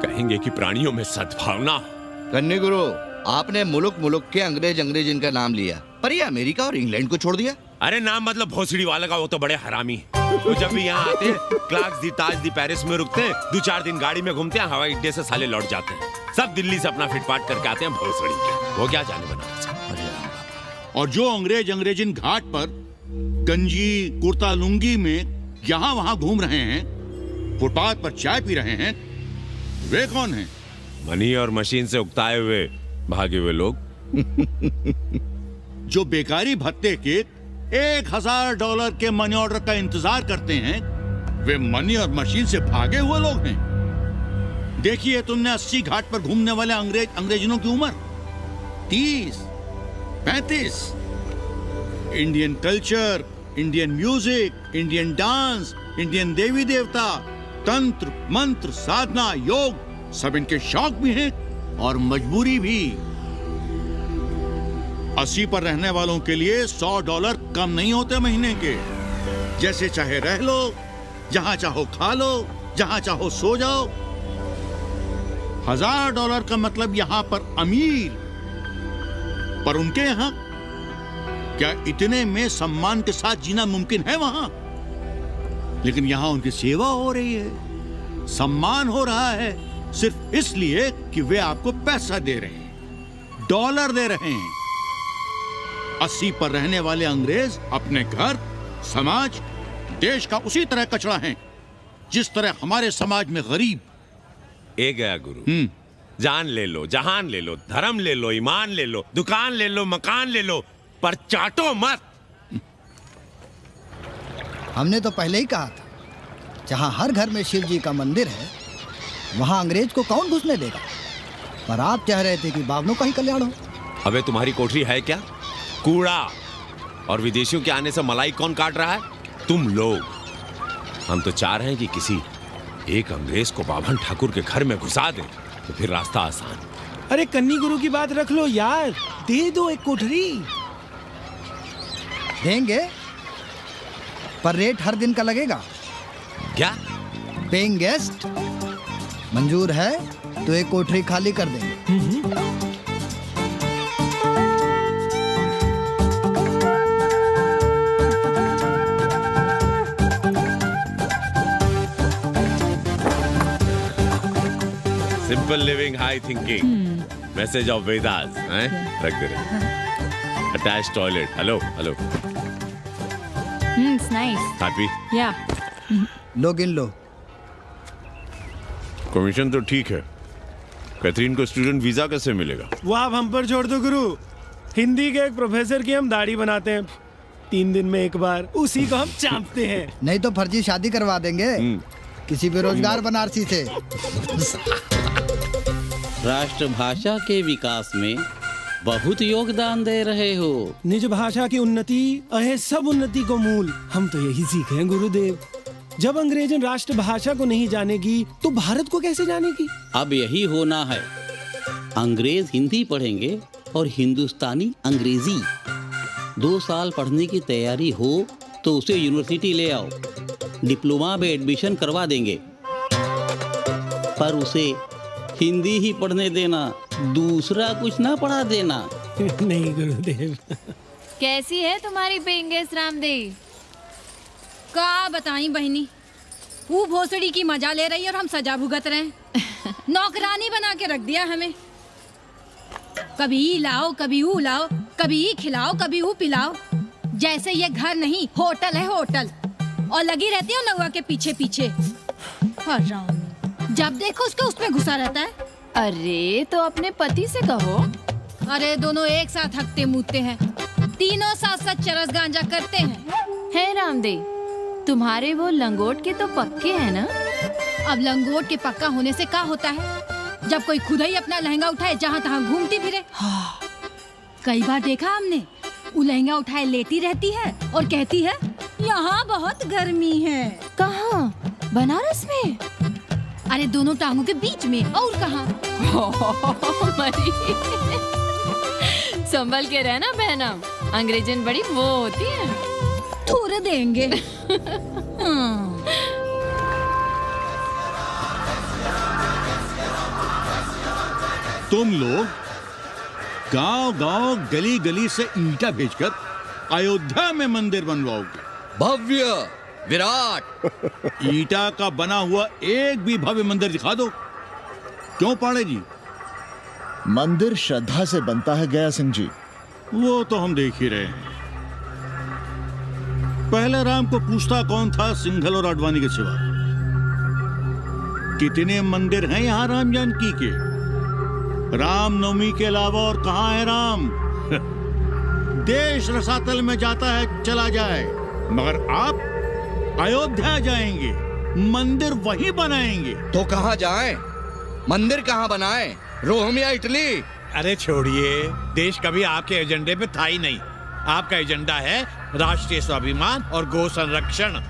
कहेंगे कि प्राणियों में सद्भावना हो। कन्नी गुरु, आपने मुल्क मुल्क के अंग्रेज इनका नाम लिया, पर ये अमेरिका और इंग्लैंड को छोड़ दिया। अरे नाम मतलब भोसड़ी वाला का, वो तो बड़े हरामी है। वो जब भी यहाँ आते हैं, क्लार्क्स दी, ताज दी, पेरिस में रुकते हैं, 2-4 दिन गाड़ी में घूमते हैं, हवाई अड्डे से साले लौट जाते हैं। सब दिल्ली से अपना फिटपाट करके आते हैं भोसड़ी के। वो क्या जाने बनारस। और जो अंग्रेजिन घाट पर गंजी, कुर्ता, लुंगी में यहाँ वहाँ घूम रहे हैं, फुटपाथ पर चाय पी रहे हैं, वे कौन हैं? मनी और मशीन से उकताए हुए भागे हुए लोग। जो बेकारी भत्ते के $1000 के मनी ऑर्डर का इंतजार करते हैं, वे मनी और मशीन से भागे हुए लोग हैं। देखिए तुमने 80 घाट पर घूमने वाले अंग्रेजनों की उम्र 30, 35। Indian culture, Indian music, Indian dance, Indian देवी देवता, तंत्र, मंत्र, साधना, योग, सब इनके शौक भी हैं और मजबूरी भी। 80 पर रहने वालों के लिए $100 कम नहीं होते महीने के। जैसे चाहे रह लो, जहां चाहो खा लो, जहां चाहो सो जाओ। $1000 का मतलब यहां पर अमीर, पर उनके यहां क्या इतने में सम्मान के साथ जीना मुमकिन है वहां? लेकिन यहां उनकी सेवा हो रही है, सम्मान हो रहा है, सिर्फ इसलिए कि वे आपको पैसा दे रहे हैं, डॉलर दे रहे हैं। 80 पर रहने वाले अंग्रेज अपने घर, समाज, देश का उसी तरह कचरा हैं जिस तरह हमारे समाज में गरीब। ए गया गुरु, जान ले लो, जहान ले लो, धर्म ले लो, ईमान ले लो, दुकान ले लो, मकान ले लो, पर चाटो मत। हमने तो पहले ही कहा था, जहां हर घर में शिव जी का मंदिर है, वहां अंग्रेज को कौन घुसने देगा। पर आप चाह रहे थे कि बावनों का ही कल्याण हो। अबे तुम्हारी कोठरी है क्या? कूड़ा। और विदेशियों के आने से मलाई कौन काट रहा है? तुम लोग। हम तो चाह रहे हैं कि किसी एक अंग्रेज को बाभन ठाकुर के घर में घुसा दे, तो फिर रास्ता आसान। अरे कन्नी गुरु की बात रख लो यार, दे दो एक कोठरी। देंगे, पर रेट हर दिन का लगेगा। क्या? पेइंग गेस्ट मंजूर है तो एक कोठरी खाली कर देंगे। Simple living, high thinking, message of Vedas हैं? रख दे रहे। Attach toilet. Hello hello. It's nice. Happy? Yeah. लो गिन लो। कमीशन तो ठीक है, कैथरीन को स्टूडेंट वीजा कैसे मिलेगा? वो आप हम पर छोड़ दो गुरु। हिंदी के एक प्रोफेसर की हम दाढ़ी बनाते हैं 3 दिन में एक बार, उसी को हम चापते हैं। नहीं तो फर्जी शादी करवा देंगे किसी बेरोजगार बनारसी से। राष्ट्रभाषा के विकास में बहुत योगदान दे रहे हो। निज भाषा की उन्नति अहे सब उन्नति को मूल। हम तो यही सीखे हैं गुरुदेव। जब अंग्रेजन राष्ट्रभाषा को नहीं जानेगी तो भारत को कैसे जानेगी? अब यही होना है। अंग्रेज हिंदी पढ़ेंगे और हिंदुस्तानी अंग्रेजी। 2 साल पढ़ने की तैयारी हो तो उसे यूनिवर्सिटी ले आओ, डिप्लोमा में एडमिशन करवा देंगे, पर उसे हिंदी ही पढ़ने देना, दूसरा कुछ ना पढ़ा देना। नहीं गुरुदेव। कैसी है तुम्हारी पेंगेस रामदेव? का बताई बहनी, वो भोसड़ी की मजा ले रही और हम सजा भुगत रहे हैं। नौकरानी बना के रख दिया हमें। कभी ई लाओ, कभी ऊ लाओ, कभी ई खिलाओ, कभी ऊ पिलाओ। जैसे ये घर नहीं होटल है होटल, और लगी रहती है नौवा के पीछे पीछे। हराम, जब देखो उसके उसमें घुसा रहता है। अरे तो अपने पति से कहो। अरे दोनों एक साथ हकते मूतते हैं, तीनों साथ साथ चरस गांजा करते हैं। है रामदेव, तुम्हारे वो लंगोट के तो पक्के हैं ना? अब लंगोट के पक्का होने से क्या होता है, जब कोई खुद ही अपना लहंगा उठाए जहाँ तहाँ घूमती फिरे। कई बार देखा हमने, वो लहंगा उठाए लेटी रहती है और कहती है यहाँ बहुत गर्मी है। कहाँ? बनारस में? अरे दोनों टांगों के बीच में, और कहाँ? संभल के रहना बहनम, अंग्रेजन बड़ी वो होती है। थूर देंगे। तुम लोग गांव गांव गली गली से ईंटा भेजकर अयोध्या में मंदिर बनवाओगे। भव्य विराट ईंटा का बना हुआ एक भी भव्य मंदिर दिखा दो। क्यों पाड़े जी? मंदिर श्रद्धा से बनता है गया सिंह जी। वो तो हम देख ही रहे हैं। पहले राम को पूछता कौन था सिंघल और आडवाणी के सिवा? कितने मंदिर हैं यहाँ राम जानकी के? रामनवमी के अलावा और कहाँ है राम? देश रसातल में जाता है चला जाए, मगर आप अयोध्या जाएंगे, मंदिर वहीं बनाएंगे। तो कहाँ जाएं? मंदिर कहाँ बनाएं? रोम या इटली? अरे छोड़िए, देश कभी आपके एजेंडे पे था ही नहीं। आपका एजेंडा है राष्ट्रीय स्वाभिमान और गौ संरक्षण।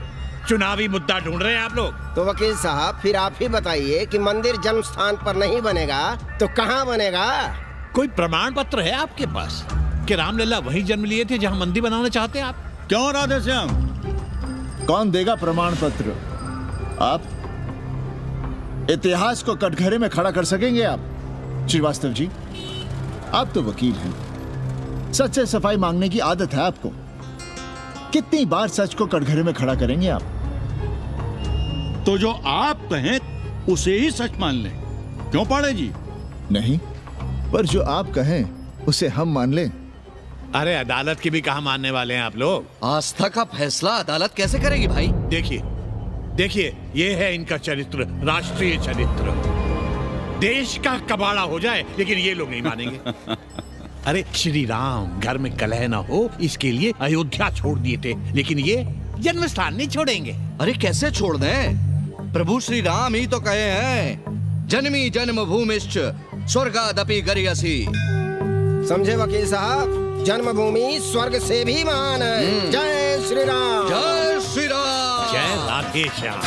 चुनावी मुद्दा ढूंढ रहे हैं आप लोग। तो वकील साहब फिर आप ही बताइए कि मंदिर जन्म स्थान पर नहीं बनेगा तो कहाँ बनेगा? कोई प्रमाण पत्र है आपके पास कि रामलला वहीं जन्म लिए थे जहां मंदिर बनाना चाहते हैं आप? क्यों राधे श्याम? कौन देगा प्रमाण पत्र? आप इतिहास को कटघरे में खड़ा कर सकेंगे आप? श्रीवास्तव जी, आप तो वकील हैं, सच से सफाई मांगने की आदत है आपको। कितनी बार सच को कटघरे में खड़ा करेंगे आप? तो जो आप कहें उसे ही सच मान लें। क्यों पाड़े जी? नहीं, पर जो आप कहें उसे हम मान लें। अरे अदालत की भी कहां मानने वाले हैं आप लोग? आस्था का फैसला अदालत कैसे करेगी भाई? देखिए देखिए, ये है इनका चरित्र, राष्ट्रीय चरित्र। देश का कबाड़ा हो जाए लेकिन ये लोग नहीं मानेंगे। अरे श्री राम घर में कलह ना हो इसके लिए अयोध्या छोड़ दिए थे, लेकिन ये जन्म स्थान नहीं छोड़ेंगे। अरे कैसे छोड़ दें? प्रभु श्री राम ही तो कहे हैं, जन्मी जन्मभूमिश्च स्वर्गादपि गरियसी। समझे वकील साहब, जन्मभूमि स्वर्ग से भी महान है। जय श्री राम। जय श्री राम। जय राधे श्याम।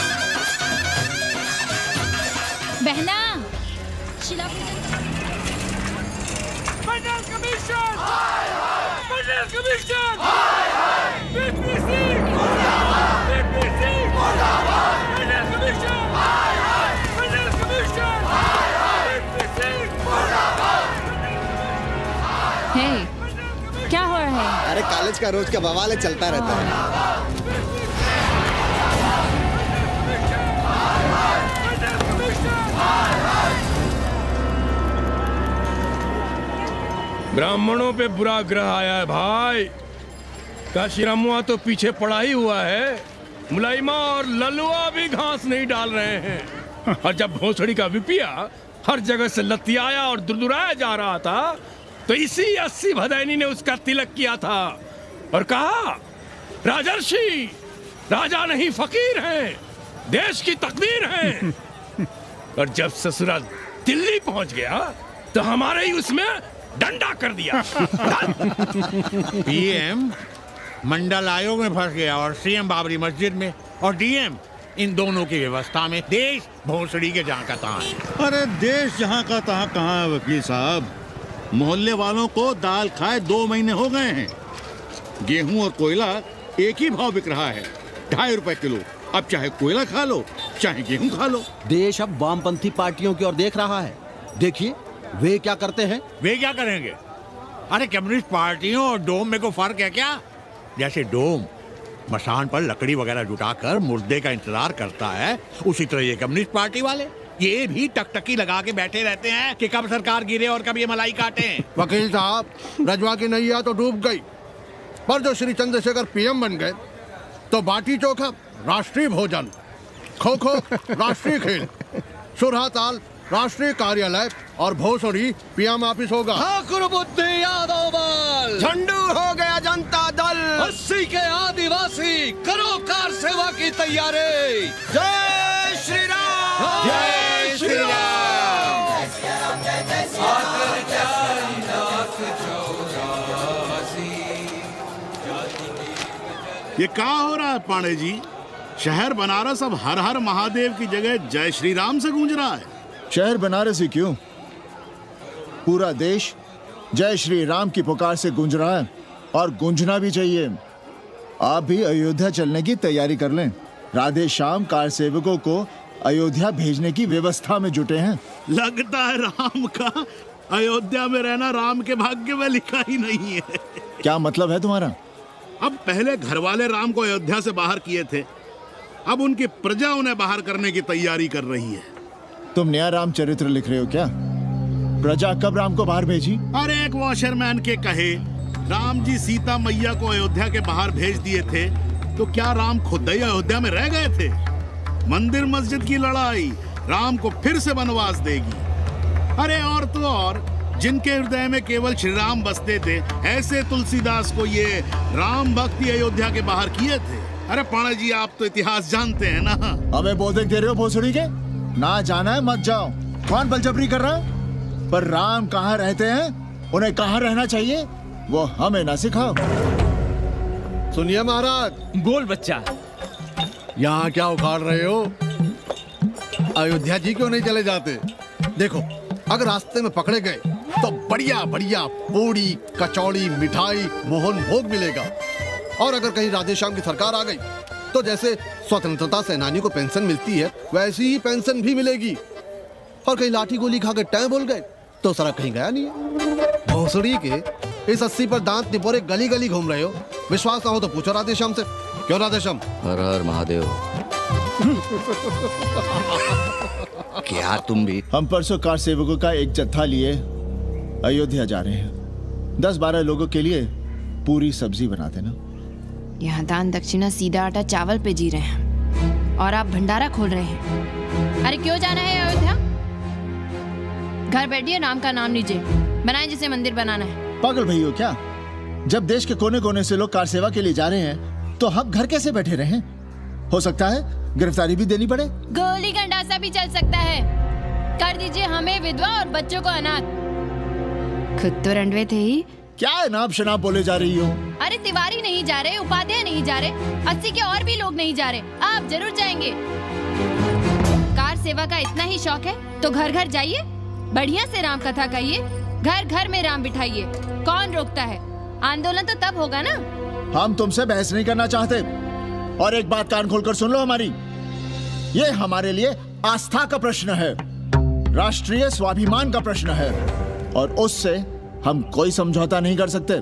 बहना, शिला क्या हो रहा है? अरे कॉलेज का रोज का बवाल चलता रहता है। ब्राह्मणों पे बुरा ग्रह आया है भाई। काशीरामुआ तो पीछे पड़ा ही हुआ है, मुलाइमा और ललुआ भी घास नहीं डाल रहे हैं। और जब भोसड़ी का विपिया हर जगह से लतियाया और दुरदुराया जा रहा था, तो इसी 80 भदैनी ने उसका तिलक किया था और कहा, राजर्षि राजा नहीं फकीर हैं, देश की तकदीर हैं। और जब ससुरा दिल्ली पहुंच गया तो हमारे ही उसमें डंडा कर दिया। पीएम मंडल आयोग में फंस गया और सीएम बाबरी मस्जिद में, और डीएम इन दोनों की व्यवस्था में देश भोसड़ी के जहाँ का तहाँ है। अरे देश जहाँ का तहाँ कहाँ है वकील साहब? मोहल्ले वालों को दाल खाए 2 महीने हो गए हैं। गेहूं और कोयला एक ही भाव बिक रहा है, 2.5 रुपए किलो। अब चाहे कोयला खा लो चाहे गेहूं खा लो। देश अब वामपंथी पार्टियों की ओर देख रहा है। देखिए वे क्या करते हैं। वे क्या करेंगे? अरे कम्युनिस्ट पार्टियों और डोम में को फर्क है क्या? जैसे डोम मसान पर लकड़ी वगैरह जुटाकर मुर्दे का इंतजार करता है, उसी तरह ये कम्युनिस्ट पार्टी वाले ये भी टकटकी लगा के बैठे रहते हैं कि कब सरकार गिरे और कब ये मलाई काटे। वकील साहब, रजवा की नैया तो डूब गई, पर जो श्री चंद्रशेखर पीएम बन गए तो बाटी चोखा राष्ट्रीय भोजन, खो खो राष्ट्रीय खेल, सुरहा ताल राष्ट्रीय कार्यालय और भोसड़ी पीएम ऑफिस होगा। ठाकुर बुद्धि यादव बल, झंडू हो गया जनता दल, 80 के आदिवासी करो कार सेवा की तैयारी। जय श्री राम, जय श्री राम। ये क्या हो रहा है पांडे जी? शहर बनारस अब हर हर महादेव की जगह जय श्री राम से गूंज रहा है। शहर बनारस ही क्यों, पूरा देश जय श्री राम की पुकार से गूंज रहा है और गूंजना भी चाहिए। आप भी अयोध्या चलने की तैयारी कर लें। राधे श्याम कार सेवकों को अयोध्या भेजने की व्यवस्था में जुटे हैं। लगता है राम का अयोध्या में रहना राम के भाग्य में लिखा ही नहीं है। क्या मतलब है तुम्हारा? अब पहले घर वाले राम को अयोध्या से बाहर किए थे, अब उनकी प्रजा उन्हें बाहर करने की तैयारी कर रही है। तुम नया रामचरित्र लिख रहे हो क्या? प्रजा कब राम को बाहर भेजी? अरे एक वॉशरमैन के कहे राम जी सीता मैया को अयोध्या के बाहर भेज दिए थे, तो क्या राम खुद ही अयोध्या में रह गए थे? मंदिर मस्जिद की लड़ाई राम को फिर से वनवास देगी। अरे और तो और जिनके हृदय में केवल श्री राम बसते थे, ऐसे तुलसीदास को ये राम भक्ति अयोध्या के बाहर किए थे। अरे पांडे जी, आप तो इतिहास जानते हैं ना। हमें बोधक दे रहे हो भोसड़ी के? ना जाना है मत जाओ। कौन बलजबरी कर रहा है? पर राम कहाँ रहते हैं, उन्हें कहाँ रहना चाहिए, वो हमें ना सिखाओ। सुनिए महाराज। बोल बच्चा। यहाँ क्या उखाड़ रहे हो? अयोध्या जी क्यों नहीं चले जाते? देखो, अगर रास्ते में पकड़े गए तो बढ़िया बढ़िया पूड़ी कचौड़ी मिठाई मोहन भोग मिलेगा, और अगर कहीं राधे श्याम की सरकार आ गई तो जैसे स्वतंत्रता सेनानियों को पेंशन मिलती है वैसी ही पेंशन भी मिलेगी। और कहीं लाठी गोली खा के टैं बोल गए तो सारा कहीं गया नहीं है। भोसड़ी के इस 80 पर दांत निपोरे गली गली घूम रहे हो। विश्वास ना हो तो पूछो राधे श्याम से। क्यों राधे श्याम? हर हर महादेव। क्या तुम भी? हम परसों कार सेवकों का एक जत्था लिए अयोध्या जा रहे हैं। 10-12 लोगों के लिए पूरी सब्जी बना देना। यहाँ दान दक्षिणा सीधा आटा चावल पे जी रहे हैं और आप भंडारा खोल रहे हैं। अरे क्यों जाना है अयोध्या? घर बैठिए, राम का नाम लीजिए, बनाए जिसे मंदिर बनाना है। पागल भई हो क्या? जब देश के कोने कोने से लोग कार सेवा के लिए जा रहे हैं तो हम घर कैसे बैठे रहें? हो सकता है गिरफ्तारी भी देनी पड़े। गोली गंडासा भी चल सकता है। कर दीजिए हमें विधवा और बच्चों को अनाथ। खुद तो रंडवे थे ही। क्या नाम शनाब बोले जा रही हो? अरे तिवारी नहीं जा रहे, उपाध्याय नहीं जा रहे, 80 के और भी लोग नहीं जा रहे। आप जरूर जाएंगे। कार सेवा का इतना ही शौक है तो घर घर जाइए, बढ़िया से राम कथा कहिए, घर घर में राम बिठाइए। कौन रोकता है? आंदोलन तो तब होगा ना। हम तुमसे बहस नहीं करना चाहते, और एक बात कान खोलकर सुन लो हमारी। ये हमारे लिए आस्था का प्रश्न है, राष्ट्रीय स्वाभिमान का प्रश्न है, और उससे हम कोई समझौता नहीं कर सकते।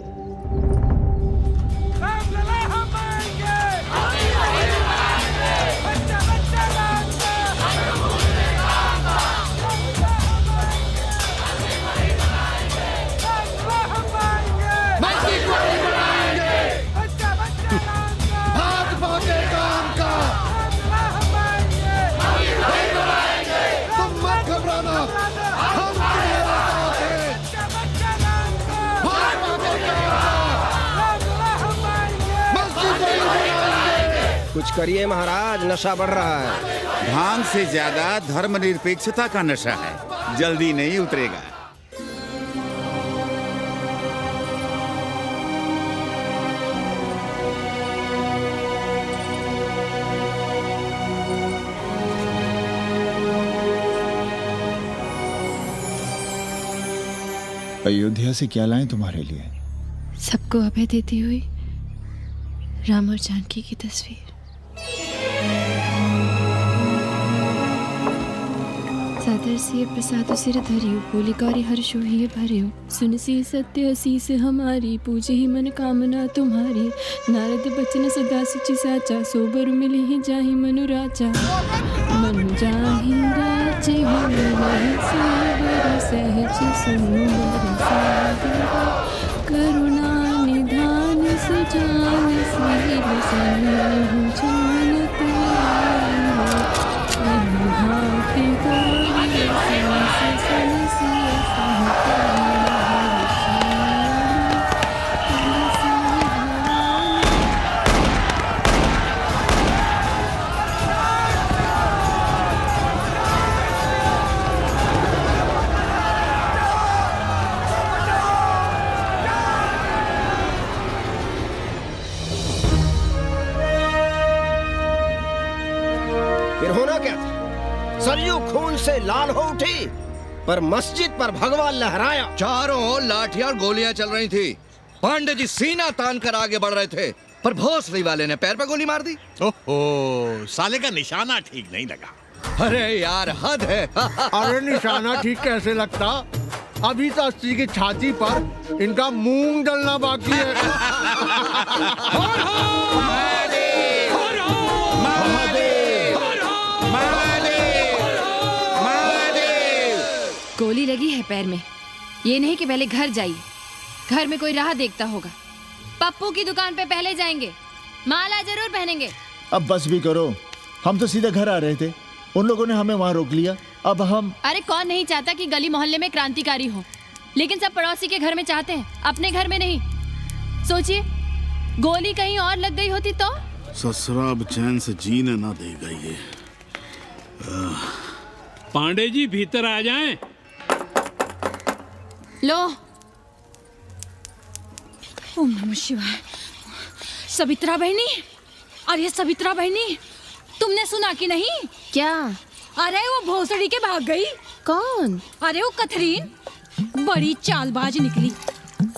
कुछ करिए महाराज, नशा बढ़ रहा है। भांग से ज्यादा धर्मनिरपेक्षता का नशा है, जल्दी नहीं उतरेगा। अयोध्या से क्या लाएं तुम्हारे लिए? सबको अभय देती हुई राम और जानकी की तस्वीर। सादर सिय प्रसाद सिर धरियो, बोली गौरी हर्षो ही भरियो, सुन सी सत्य असीस हमारी, पूजे ही मन कामना तुम्हारी, नारद बचन सदा सुचि साचा, सोबर मिले ही जाहि मनु राजा, मनु जाहि राजे होई नहीं सोबर सहज सुंदर सागर, करुणा निधान सुजान सिर सन्निहु जान तेरा, भाति फिर होना क्या था? सरयू खून से लाल हो उठी, पर मस्जिद पर भगवा लहराया। चारों ओर लाठियां और गोलियां चल रही थी। पांडे जी सीना तान कर आगे बढ़ रहे थे, पर भोसड़ी वाले ने पैर पे गोली मार दी। ओहो, साले का निशाना ठीक नहीं लगा। अरे यार हद है। अरे निशाना ठीक कैसे लगता? अभी तो अस्सी की छाती पर इनका मूंग डलना बाकी है। गोली लगी है पैर में, ये नहीं कि पहले घर जाइए, घर में कोई राह देखता होगा। पप्पू की दुकान पे पहले जाएंगे, माला जरूर पहनेंगे। अब बस भी करो, हम तो सीधे घर आ रहे थे, उन लोगों ने हमें वहाँ रोक लिया। अब हम अरे कौन नहीं चाहता कि गली मोहल्ले में क्रांतिकारी हो, लेकिन सब पड़ोसी के घर में चाहते हैं, अपने घर में नहीं। सोचिए, गोली कहीं और लग गई होती तो? ससुरा अब चैन से जीने ना देगा ये। पांडे जी भीतर आ जाएं। लो। ओम नमः शिवाय। सवित्रा बहनी, अरे सवित्रा बहनी, तुमने सुना कि नहीं? क्या? अरे वो भोसड़ी के भाग गई। कौन? अरे वो कथरीन, बड़ी चालबाज निकली।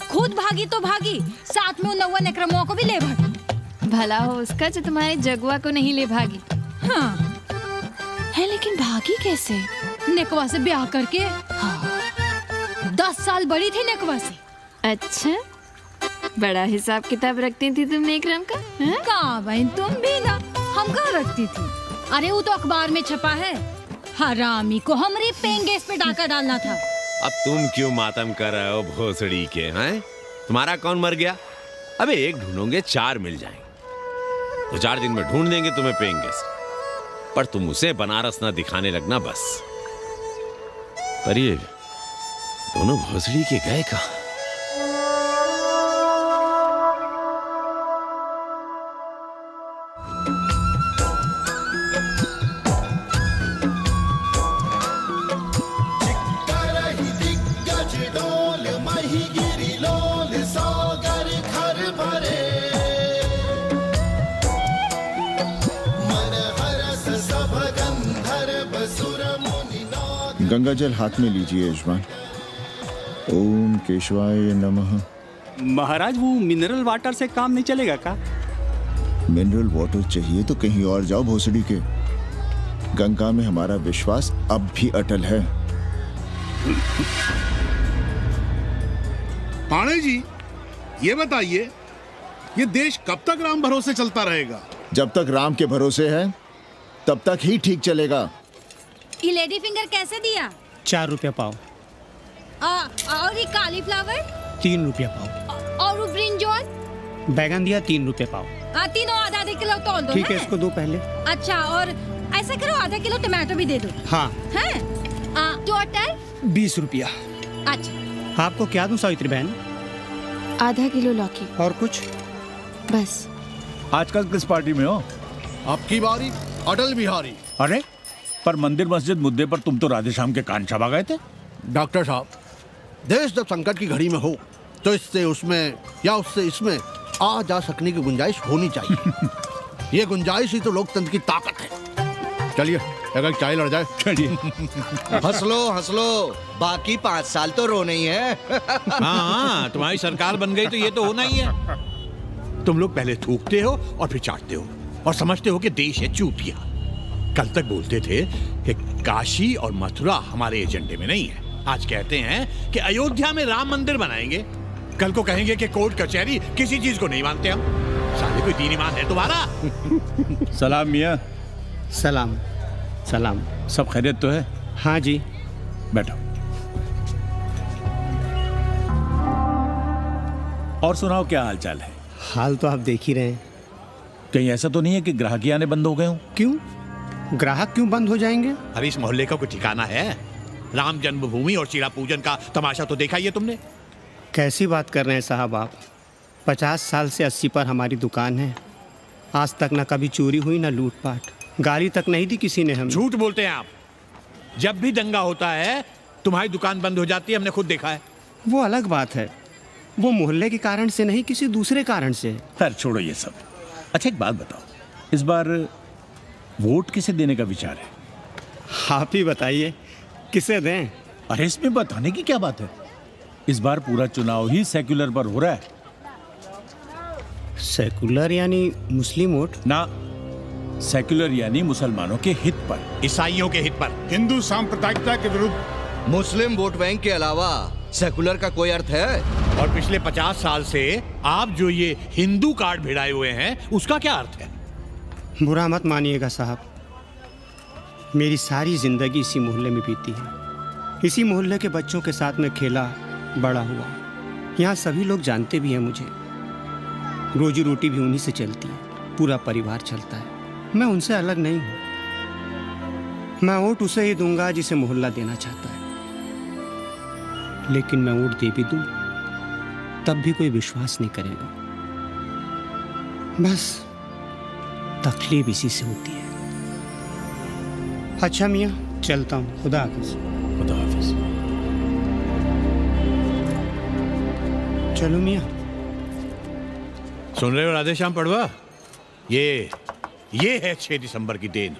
खुद भागी तो भागी, साथ में उन 9 अक्रमों को भी ले भागी। भला हो उसका जो तुम्हारे जगुआ को नहीं ले भागी। हाँ है, लेकिन भागी कैसे? नेकवा से ब्याह करके। हाँ। 10 साल बड़ी थी नेकवा से। अच्छा, बड़ा हिसाब किताब रखती थी तुम नेकरम का? कहाँ बहन, तुम भी ना, हम कहाँ रखती थी? अरे वो तो अखबार में छपा है, हरामी को हमारी पेंगेस पे डाका डालना था। अब तुम क्यों मातम कर रहे हो भोसड़ी के? हैं? तुम्हारा कौन मर गया? अबे एक ढूंढोगे 4 मिल जाएंगे, तो 4 दिन में ढूंढ देंगे तुम्हें पेंगेस, पर तुम उसे बनारस ना दिखाने लगना बस। पर ये दोनों भोसड़ी के गए कहाँ? गंगा जल हाथ में लीजिए यजमान। ओम केशवाय नमः। महाराज वो मिनरल वाटर से काम नहीं चलेगा का? मिनरल वाटर चाहिए तो कहीं और जाओ भोसड़ी के। गंगा में हमारा विश्वास अब भी अटल है। पाणे जी, ये बताइए, ये देश कब तक राम भरोसे चलता रहेगा? जब तक राम के भरोसे है तब तक ही ठीक चलेगा। ये लेडी फिंगर कैसे दिया? 4 रुपया पाव। और ये कालीफ्लावर? 3 रुपया पाव। और वो ब्रिंजॉल? बैगन दिया 3 रुपये पाव। तीनों आधा किलो तोल दो। ठीक है, इसको दो पहले। अच्छा, और ऐसा करो आधा किलो टमाटो भी दे दो। हाँ। हैं? टोटल 20 रुपया। अच्छा। आपको क्या दूं सावित्री बहन? आधा किलो लौकी। और कुछ? बस। आजकल किस पार्टी में हो? अब की बारी अटल बिहारी। अरे पर मंदिर मस्जिद मुद्दे पर तुम तो राधेश्याम के कान छबा गए थे। डॉक्टर साहब, देश जब संकट की घड़ी में हो तो इससे उसमें या उससे इसमें आ जा सकने की गुंजाइश होनी चाहिए। ये गुंजाइश ही तो लोकतंत्र की ताकत है। चलिए अगर चाय लड़ जाए। चलिए हंस लो, बाकी 5 साल तो रोने ही है। हाँ, तुम्हारी सरकार बन गई तो ये तो होना ही है। तुम लोग पहले थूकते हो और फिर चाटते हो और समझते हो कि देश है चूतिया। कल तक बोलते थे कि काशी और मथुरा हमारे एजेंडे में नहीं है, आज कहते हैं कि अयोध्या में राम मंदिर बनाएंगे, कल को कहेंगे कि कोर्ट कचहरी किसी चीज को नहीं मानते हम। साले कोई दीन ईमान है तुम्हारा? सलाम मियाँ। सलाम। सलाम। सब खैरियत तो है? हाँ जी। बैठो। और सुनाओ, क्या हाल चाल है? हाल तो आप देख ही रहे हैं। कहीं ऐसा तो नहीं है कि ग्राहक आने बंद हो गए हो? क्यों? ग्राहक क्यों बंद हो जाएंगे? अरे इस मोहल्ले का कोई ठिकाना है? राम जन्मभूमि और शिला पूजन का तमाशा तो देखा ही है तुमने। कैसी बात कर रहे हैं साहब आप? 50 साल से 80 पर हमारी दुकान है। आज तक ना कभी चोरी हुई ना लूटपाट, गाली तक नहीं दी किसी ने हमें। झूठ बोलते हैं आप। जब भी दंगा होता है तुम्हारी दुकान बंद हो जाती है, हमने खुद देखा है। वो अलग बात है, वो मोहल्ले के कारण से नहीं, किसी दूसरे कारण से। खैर छोड़ो ये सब। अच्छा एक बात बताओ, इस बार वोट किसे देने का विचार है? आप ही बताइए, किसे दें? अरे इसमें बताने की क्या बात है, इस बार पूरा चुनाव ही सेक्युलर पर हो रहा है। सेकुलर यानी मुस्लिम वोट? ना, सेक्युलर यानी मुसलमानों के हित पर, ईसाइयों के हित पर, हिंदू सांप्रदायिकता के विरुद्ध। मुस्लिम वोट बैंक के अलावा सेकुलर का कोई अर्थ है? और पिछले 50 साल से आप जो ये हिंदू कार्ड भिड़ाए हुए हैं, उसका क्या अर्थ है? बुरा मत मानिएगा साहब, मेरी सारी जिंदगी इसी मोहल्ले में बीती है। इसी मोहल्ले के बच्चों के साथ में खेला बड़ा हुआ। यहाँ सभी लोग जानते भी हैं मुझे, रोजी रोटी भी उन्हीं से चलती है, पूरा परिवार चलता है। मैं उनसे अलग नहीं हूँ। मैं वोट उसे ही दूंगा जिसे मोहल्ला देना चाहता है, लेकिन मैं वोट दे भी दूं तब भी कोई विश्वास नहीं करेगा। बस तकलीफ इसी से होती है। अच्छा मियाँ, चलता हूँ। खुदा हाफिज। खुदा हाफिज। चलो मियाँ। सुन रहे हो राधेश्याम पड़वा, ये है 6 दिसंबर की देन।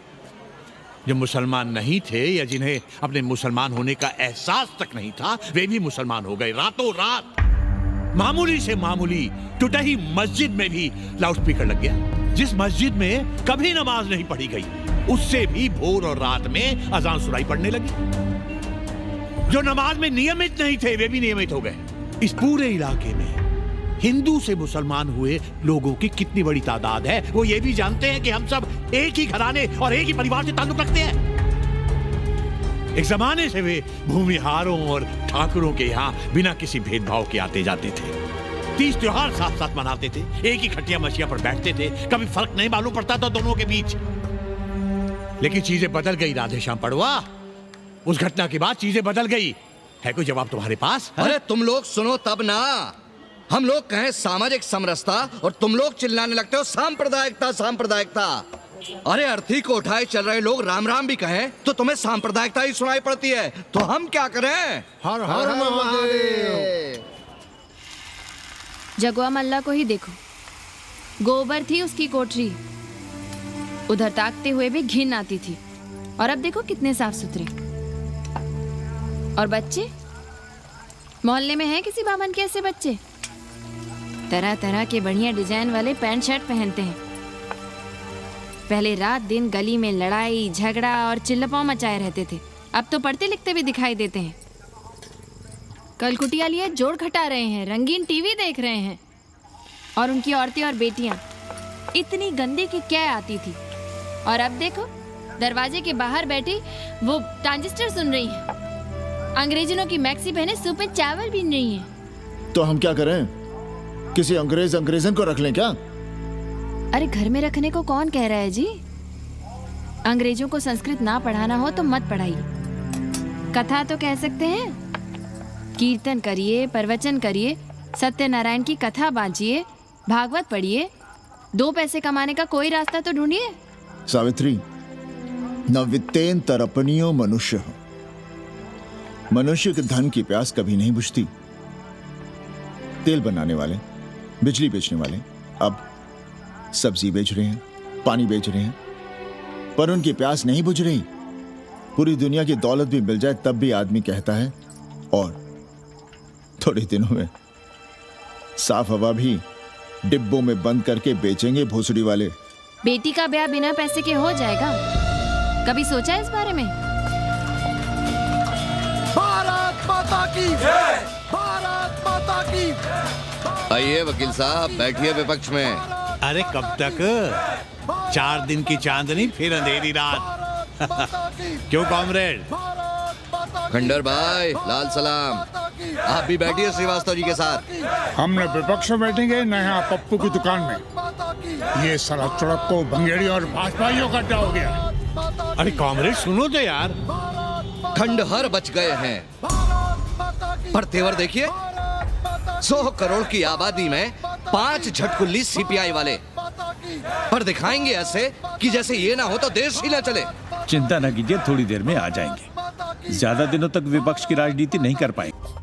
जो मुसलमान नहीं थे या जिन्हें अपने मुसलमान होने का एहसास तक नहीं था, वे भी मुसलमान हो गए रातों रात। मामूली से मामूली टूटी मस्जिद में भी लाउडस्पीकर लग गया। जिस मस्जिद में कभी नमाज नहीं पढ़ी गई, उससे भी भोर और रात में अजान सुनाई पड़ने लगी। जो नमाज में नियमित नहीं थे, वे भी नियमित हो गए। इस पूरे इलाके में हिंदू से मुसलमान हुए लोगों की कितनी बड़ी तादाद है, वो ये भी जानते हैं कि हम सब एक ही घराने और एक ही परिवार से ताल्लुक रखते हैं। एक जमाने से वे भूमिहारों और ठाकुरों के यहाँ बिना किसी भेदभाव के आते जाते थे। 30 त्योहार साथ साथ मनाते थे, एक ही खटिया मछिया पर बैठते थे, कभी फर्क नहीं मालूम पड़ता था दोनों के बीच। लेकिन चीजें बदल गई राधेश्याम पड़वा। उस घटना के बाद चीजें बदल गई। है कोई जवाब तुम्हारे पास? अरे तुम लोग सुनो तब ना। हम लोग कहें सामाजिक समरसता और तुम लोग चिल्लाने लगते हो सांप्रदायिकता सांप्रदायिकता। अरे अर्थी को उठाए चल रहे लोग राम राम भी कहें तो तुम्हें सांप्रदायिकता ही सुनाई पड़ती है, तो हम क्या करें? हर हर महादेव। जगवा मल्ला को ही देखो, गोबर थी उसकी कोठरी, उधर ताकते हुए भी घिन आती थी, और अब देखो कितने साफ सुथरे। और बच्चे, मोहल्ले में हैं किसी बामन के ऐसे बच्चे? तरह तरह के बढ़िया डिजाइन वाले पैंट शर्ट पहनते हैं। पहले रात दिन गली में लड़ाई झगड़ा और चिल्लापाव मचाए रहते थे, अब तो पढ़ते लिखते भी दिखाई देते हैं। कल कुटिया लिए जोड़ घटा रहे हैं, रंगीन टीवी देख रहे हैं, और उनकी औरतें और बेटियां इतनी गंदी की क्या आती थी, और अब देखो दरवाजे के बाहर बैठी वो ट्रांजिस्टर सुन रही है। अंग्रेजनों की मैक्सी पहने सूप में चावल भी नहीं है। तो हम क्या करें? किसी अंग्रेजन को रख लें क्या? अरे घर में रखने को कौन कह रहा है जी? अंग्रेजों को संस्कृत ना पढ़ाना हो तो मत पढ़ाइए। कथा तो कह सकते हैं, कीर्तन करिए, प्रवचन करिए, सत्यनारायण की कथा बांचिए, भागवत पढ़िए, 2 पैसे कमाने का कोई रास्ता तो ढूंढिए। सावित्री, न वित्तेन तरपनियो मनुष्य। मनुष्य के धन की प्यास कभी नहीं बुझती। तेल बनाने वाले, बिजली बेचने वाले अब सब्जी बेच रहे हैं, पानी बेच रहे हैं, पर उनकी प्यास नहीं बुझ रही। पूरी दुनिया की दौलत भी मिल जाए तब भी आदमी कहता है और थोड़े दिनों में साफ हवा भी डिब्बों में बंद करके बेचेंगे भोसड़ी वाले। बेटी का ब्याह बिना पैसे के हो जाएगा? कभी सोचा है इस बारे में? भारत माता की जय! भारत माता की! आइए वकील साहब, बैठिए विपक्ष में। अरे कब तक? 4 दिन की चांदनी फिर अंधेरी रात। क्यों कॉमरेड? खंडर भाई, लाल सलाम। आप भी बैठिए श्रीवास्तव जी के साथ। हमने विपक्ष में बैठेंगे न यहाँ पप्पू की दुकान में। ये साला चुड़क को भंगेड़ी और भाजपाइयों का अड्डा हो गया। अरे कॉमरेड सुनो तो यार। खंडहर बच गए हैं, पर तेवर देखिए, 100 करोड़ की आबादी में 5 झटकुल्ली सीपीआई वाले, पर दिखाएंगे ऐसे कि जैसे ये ना हो तो देश ही ना चले। चिंता न कीजिए, थोड़ी देर में आ जाएंगे। ज्यादा दिनों तक विपक्ष की राजनीति नहीं कर पाएंगे।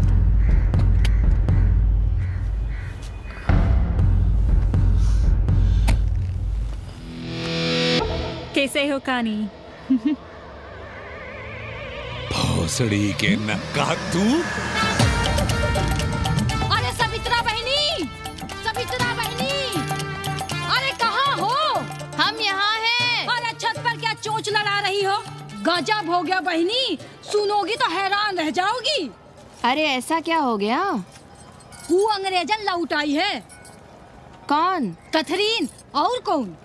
कैसे हो कानी? भोसड़ी के नक्का तू। अरे सवित्रा बहनी, सवित्रा बहनी, अरे कहाँ हो? हम यहाँ हैं। अरे छत पर क्या चोंच लड़ा रही हो? गजब हो गया बहनी, सुनोगी तो हैरान रह जाओगी। अरे ऐसा क्या हो गया? वो अंग्रेजन लौट आई है। कौन? कथरीन। और कौन?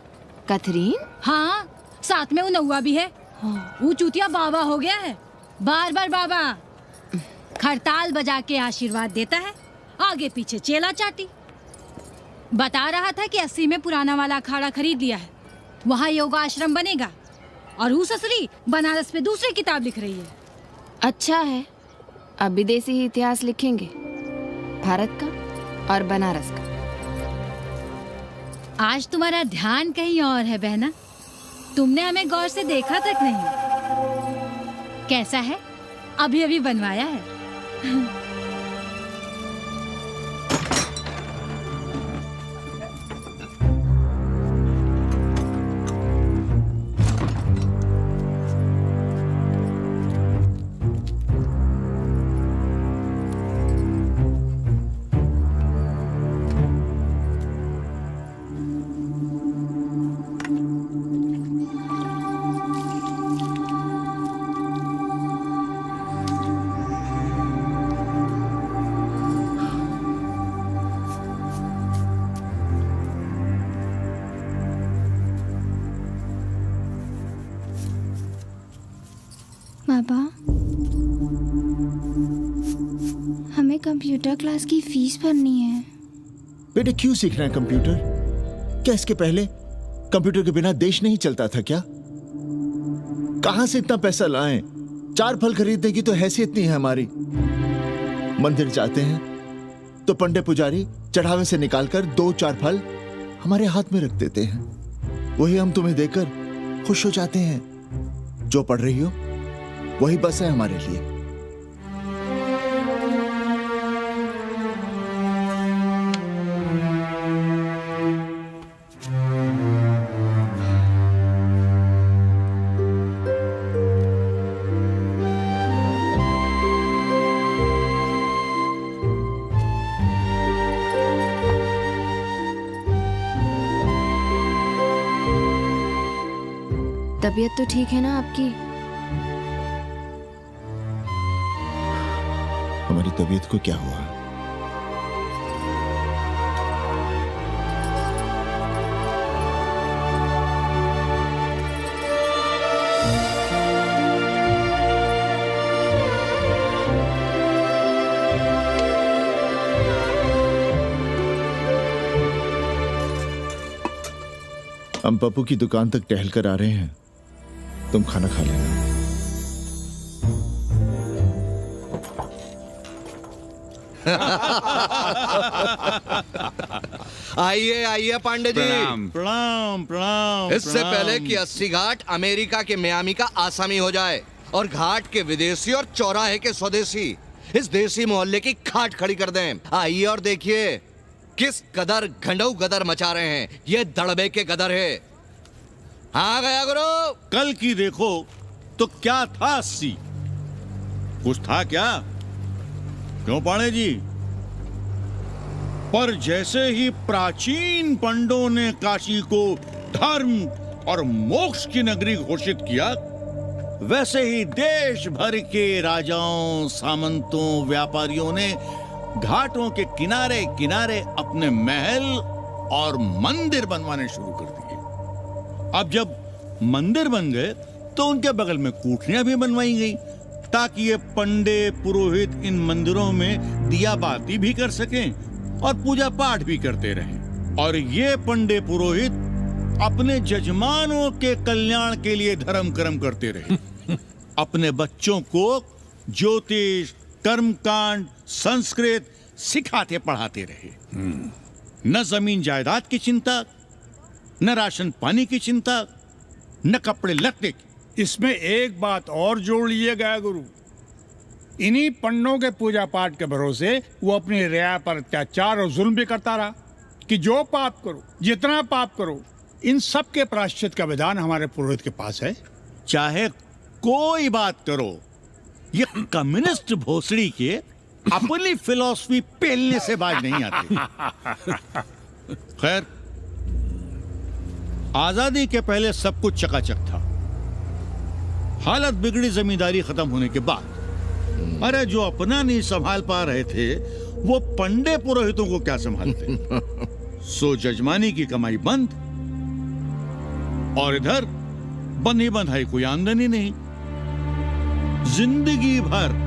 कथरीन? हाँ, साथ में वो नौवा भी है। वो चूतिया बाबा हो गया है। बार बार बाबा खड़ताल बजा के आशीर्वाद देता है, आगे पीछे चेला चाटी। बता रहा था कि 80 में पुराना वाला अखाड़ा खरीद लिया है, वहाँ योगा आश्रम बनेगा। और वो ससुरी बनारस पे दूसरी किताब लिख रही है। अच्छा है, अब विदेशी ही इतिहास लिखेंगे, भारत का और बनारस का। आज तुम्हारा ध्यान कहीं और है बहना, तुमने हमें गौर से देखा तक नहीं। कैसा है? अभी अभी बनवाया है। बाबा, हमें कंप्यूटर क्लास की फीस भरनी है। बेटे क्यों सीखना है कंप्यूटर? क्या इसके पहले कंप्यूटर के बिना देश नहीं चलता था क्या? कहां से इतना पैसा लाएं? 4 फल खरीदने की तो हैसियत नहीं है हमारी। मंदिर जाते हैं तो पंडे पुजारी चढ़ावे से निकालकर 2-4 फल हमारे हाथ में रख देते हैं, वही हम तुम्हें देकर खुश हो जाते हैं। जो पढ़ रही हो वही बस है हमारे लिए। तबीयत तो ठीक है ना आपकी? हमारी तबीयत को क्या हुआ? हम पप्पू की दुकान तक टहल कर आ रहे हैं, तुम खाना खा लेना। आइए आइए पांडे जी। प्रणाम प्रणाम प्रणाम। इससे पहले कि 80 घाट अमेरिका के मियामी का आसामी हो जाए और घाट के विदेशी और चौराहे के स्वदेशी इस देसी मोहल्ले की खाट खड़ी कर दें, आइए और देखिए किस कदर घंडऊ गदर मचा रहे हैं ये दड़बे के गदर है। हाँ गया गुरु। कल की देखो तो क्या था 80? कुछ था क्या? क्यों पाणे जी? पर जैसे ही प्राचीन पंडों ने काशी को धर्म और मोक्ष की नगरी घोषित किया, वैसे ही देश भर के राजाओं, सामंतों, व्यापारियों ने घाटों के किनारे किनारे अपने महल और मंदिर बनवाने शुरू कर दिए। अब जब मंदिर बन गए तो उनके बगल में कोठरियां भी बनवाई गई, ताकि ये पंडे पुरोहित इन मंदिरों में दिया बाती भी कर सकें और पूजा पाठ भी करते रहें। और ये पंडे पुरोहित अपने जजमानों के कल्याण के लिए धर्म कर्म करते रहे। अपने बच्चों को ज्योतिष, कर्मकांड, संस्कृत सिखाते पढ़ाते रहे। न जमीन जायदाद की चिंता, न राशन पानी की चिंता, न कपड़े लत्ते की। इसमें एक बात और जोड़ लीजिएगा गुरु, इन्हीं पंडों के पूजा पाठ के भरोसे वो अपनी रिया पर अत्याचार और जुल्म भी करता रहा कि जो पाप करो, जितना पाप करो, इन सब के प्रायश्चित का विधान हमारे पुरोहित के पास है। चाहे कोई बात करो, ये कम्युनिस्ट भोसड़ी के अपनी फिलॉसफी पेलने से बाज नहीं आती। खैर, आजादी के पहले सब कुछ चकाचक था। हालत बिगड़ी जमींदारी खत्म होने के बाद। अरे जो अपना नहीं संभाल पा रहे थे, वो पंडे पुरोहितों को क्या संभालते। सो जजमानी की कमाई बंद, और इधर बंधी बंधाई कोई आमदनी नहीं। जिंदगी भर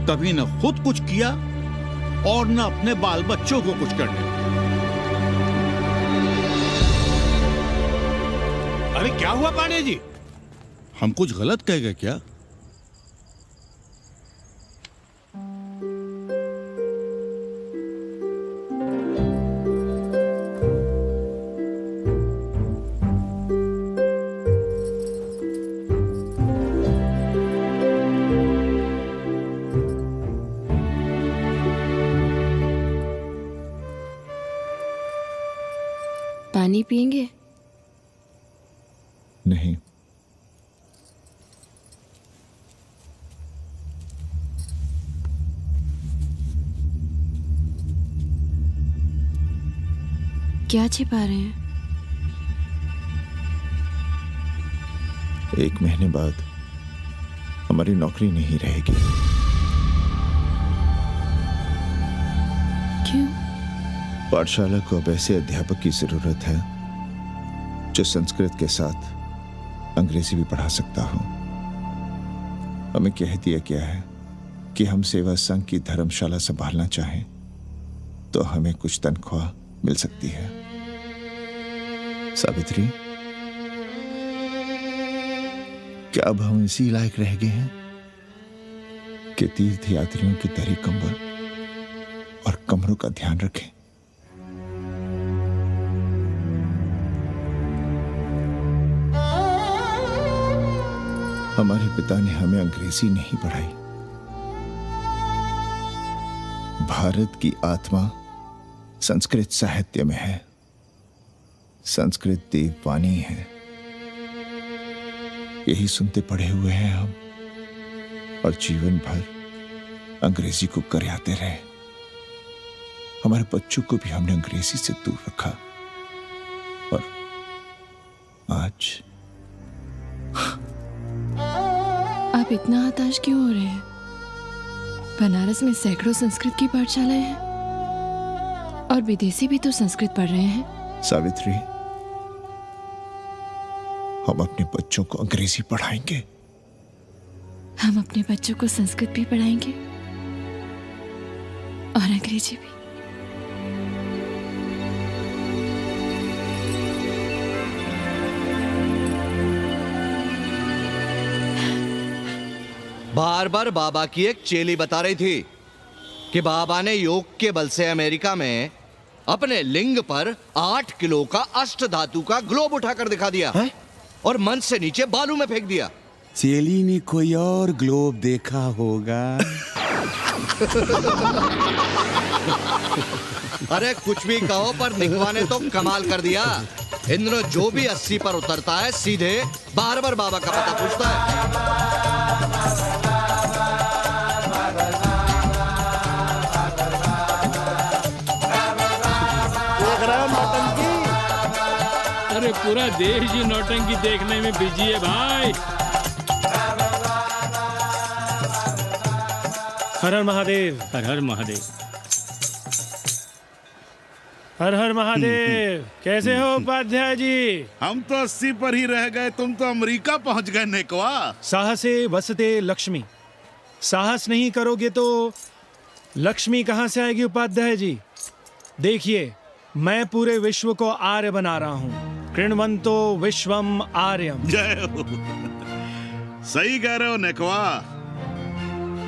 कभी न खुद कुछ किया और न अपने बाल बच्चों को कुछ करने। अरे क्या हुआ पांडे जी? हम कुछ गलत कह गए क्या? पानी पिएंगे? नहीं। क्या छिपा रहे हैं? 1 महीने बाद हमारी नौकरी नहीं रहेगी। क्यों? पाठशाला को अब ऐसे अध्यापक की जरूरत है जो संस्कृत के साथ अंग्रेजी भी पढ़ा सकता हो। हमें कह दिया गया है कि हम सेवा संघ की धर्मशाला संभालना चाहें तो हमें कुछ तनख्वाह मिल सकती है। सावित्री, क्या अब हम इसी लायक रह गए हैं कि तीर्थ यात्रियों की दरी कंबल और कमरों का ध्यान रखें? हमारे पिता ने हमें अंग्रेजी नहीं पढ़ाई। भारत की आत्मा संस्कृत साहित्य में है। संस्कृत देववाणी है। यही सुनते पढ़े हुए हैं हम, और जीवन भर अंग्रेजी को करियाते रहे। हमारे बच्चों को भी हमने अंग्रेजी से दूर रखा, और आज आप इतना हताश क्यों हो रहे हैं? बनारस में सैकड़ों संस्कृत की पाठशालाएं हैं और विदेशी भी तो संस्कृत पढ़ रहे हैं। सावित्री, हम अपने बच्चों को अंग्रेजी पढ़ाएंगे। हम अपने बच्चों को संस्कृत भी पढ़ाएंगे और अंग्रेजी भी। बार बार बाबा की एक चेली बता रही थी कि बाबा ने योग के बल से अमेरिका में अपने लिंग पर 8 किलो का अष्ट धातु का ग्लोब उठाकर दिखा दिया है? और मंच से नीचे बालू में फेंक दिया। चेली ने कोई और ग्लोब देखा होगा। अरे कुछ भी कहो, पर निकवा ने तो कमाल कर दिया। इंद्र जो भी 80 पर उतरता है सीधे बार-बार बाबा का पता पूछता है। अरे पूरा देश ही नौटंकी देखने में बिजी है भाई। हर हर महादेव। हर हर महादेव। हर हर महादेव। कैसे हो उपाध्याय जी? हम तो 80 पर ही रह गए, तुम तो अमेरिका पहुंच गए नेकवा। साहसे वसते लक्ष्मी। साहस नहीं करोगे तो लक्ष्मी कहाँ से आएगी उपाध्याय जी? देखिए, मैं पूरे विश्व को आर्य बना रहा हूँ। कृण्वन्तो विश्वम आर्यम। जय हो। सही कह रहे हो नेकवा।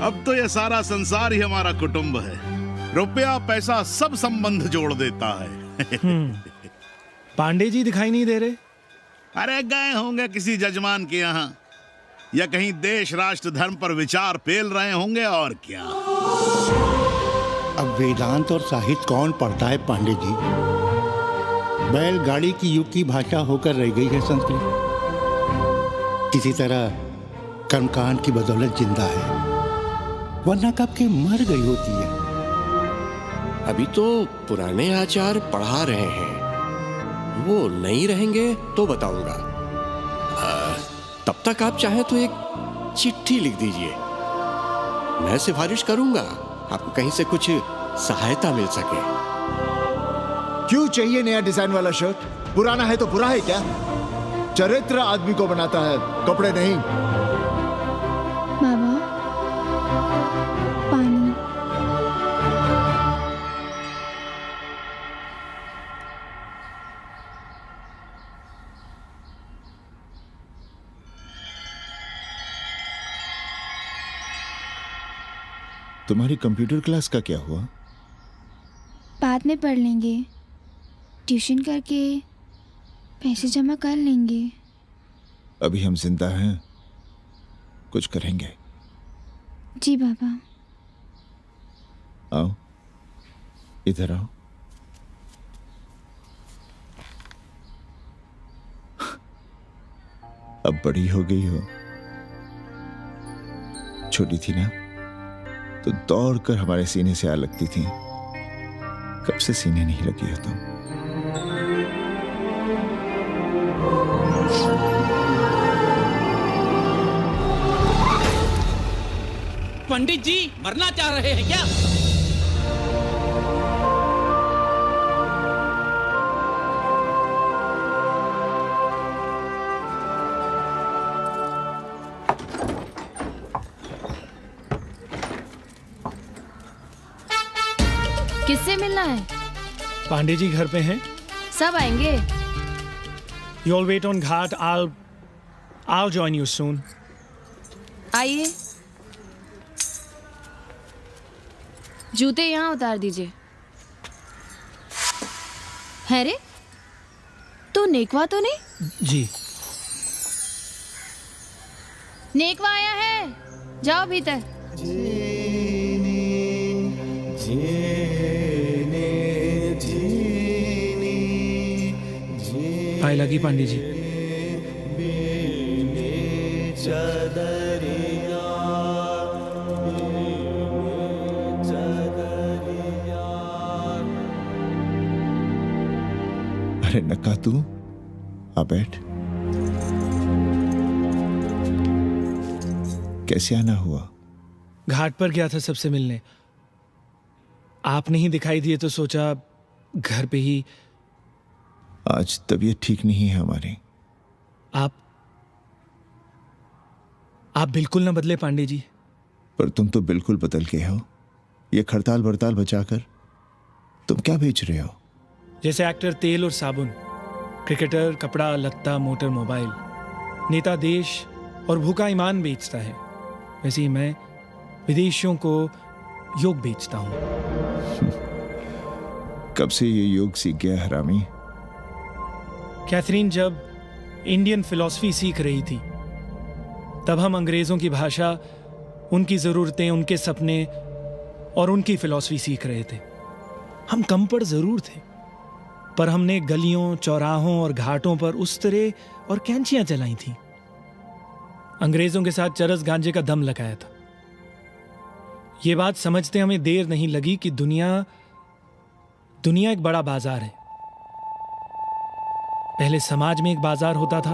अब तो ये सारा संसार ही हमारा कुटुंब है। रुपया पैसा सब संबंध जोड़ देता है। पांडे जी दिखाई नहीं दे रहे? अरे गए होंगे किसी जजमान के यहाँ, या कहीं देश राष्ट्र धर्म पर विचार पेल रहे होंगे, और क्या। अब वेदांत और साहित्य कौन पढ़ता है पांडे जी? बैलगाड़ी की युग की भाषा होकर रह गई है संस्कृत। किसी तरह कर्मकांड की बदौलत जिंदा है, वरना कब के मर गई होती है। अभी तो पुराने आचार पढ़ा रहे हैं, वो नहीं रहेंगे तो बताऊंगा। तब तक आप चाहें तो एक चिट्ठी लिख दीजिए, मैं सिफारिश करूंगा आपको कहीं से कुछ सहायता मिल सके। क्यों चाहिए नया डिजाइन वाला शर्ट? पुराना है तो बुरा है क्या? चरित्र आदमी को बनाता है, कपड़े नहीं। बाबा, पानी। तुम्हारी कंप्यूटर क्लास का क्या हुआ? बाद में पढ़ लेंगे, ट्यूशन करके पैसे जमा कर लेंगे। अभी हम जिंदा हैं, कुछ करेंगे। जी बाबा। आओ, इधर आओ। अब बड़ी हो गई हो, छोटी थी ना तो दौड़कर हमारे सीने से आ लगती थी। कब से सीने नहीं लगी हो तुम? पंडित जी मरना चाह रहे हैं क्या? किससे मिलना है? पांडे जी घर पे हैं। सब आएंगे। You all wait on Ghat. I'll join you soon. आइए। जूते यहाँ उतार दीजिए। है रे, तू नेकवा तो नहीं? जी। नेकवा आया है, जाओ भीतर। आए लगी पांडे जी। अरे नक्का तू आ बैठ। कैसे आना हुआ? घाट पर गया था सबसे मिलने, आप नहीं दिखाई दिए तो सोचा घर पे ही। आज तबीयत ठीक नहीं है हमारी। आप बिल्कुल ना बदले पांडे जी। पर तुम तो बिल्कुल बदल गए हो। ये खड़ताल बड़ताल बचाकर तुम क्या बेच रहे हो? जैसे एक्टर तेल और साबुन, क्रिकेटर कपड़ा लत्ता मोटर मोबाइल, नेता देश और भूखा ईमान बेचता है, वैसे ही मैं विदेशियों को योग बेचता हूं। कब से ये योग सीख गया हरामी? कैथरीन जब इंडियन फिलॉसफी सीख रही थी तब हम अंग्रेजों की भाषा, उनकी जरूरतें, उनके सपने और उनकी फिलॉसफी सीख रहे थे। हम कम पढ़ जरूर थे पर हमने गलियों, चौराहों और घाटों पर उस्तरे और कैंचियां चलाई थीं। अंग्रेजों के साथ चरस गांजे का दम लगाया था। ये बात समझते हमें देर नहीं लगी कि दुनिया एक बड़ा बाजार है। पहले समाज में एक बाजार होता था,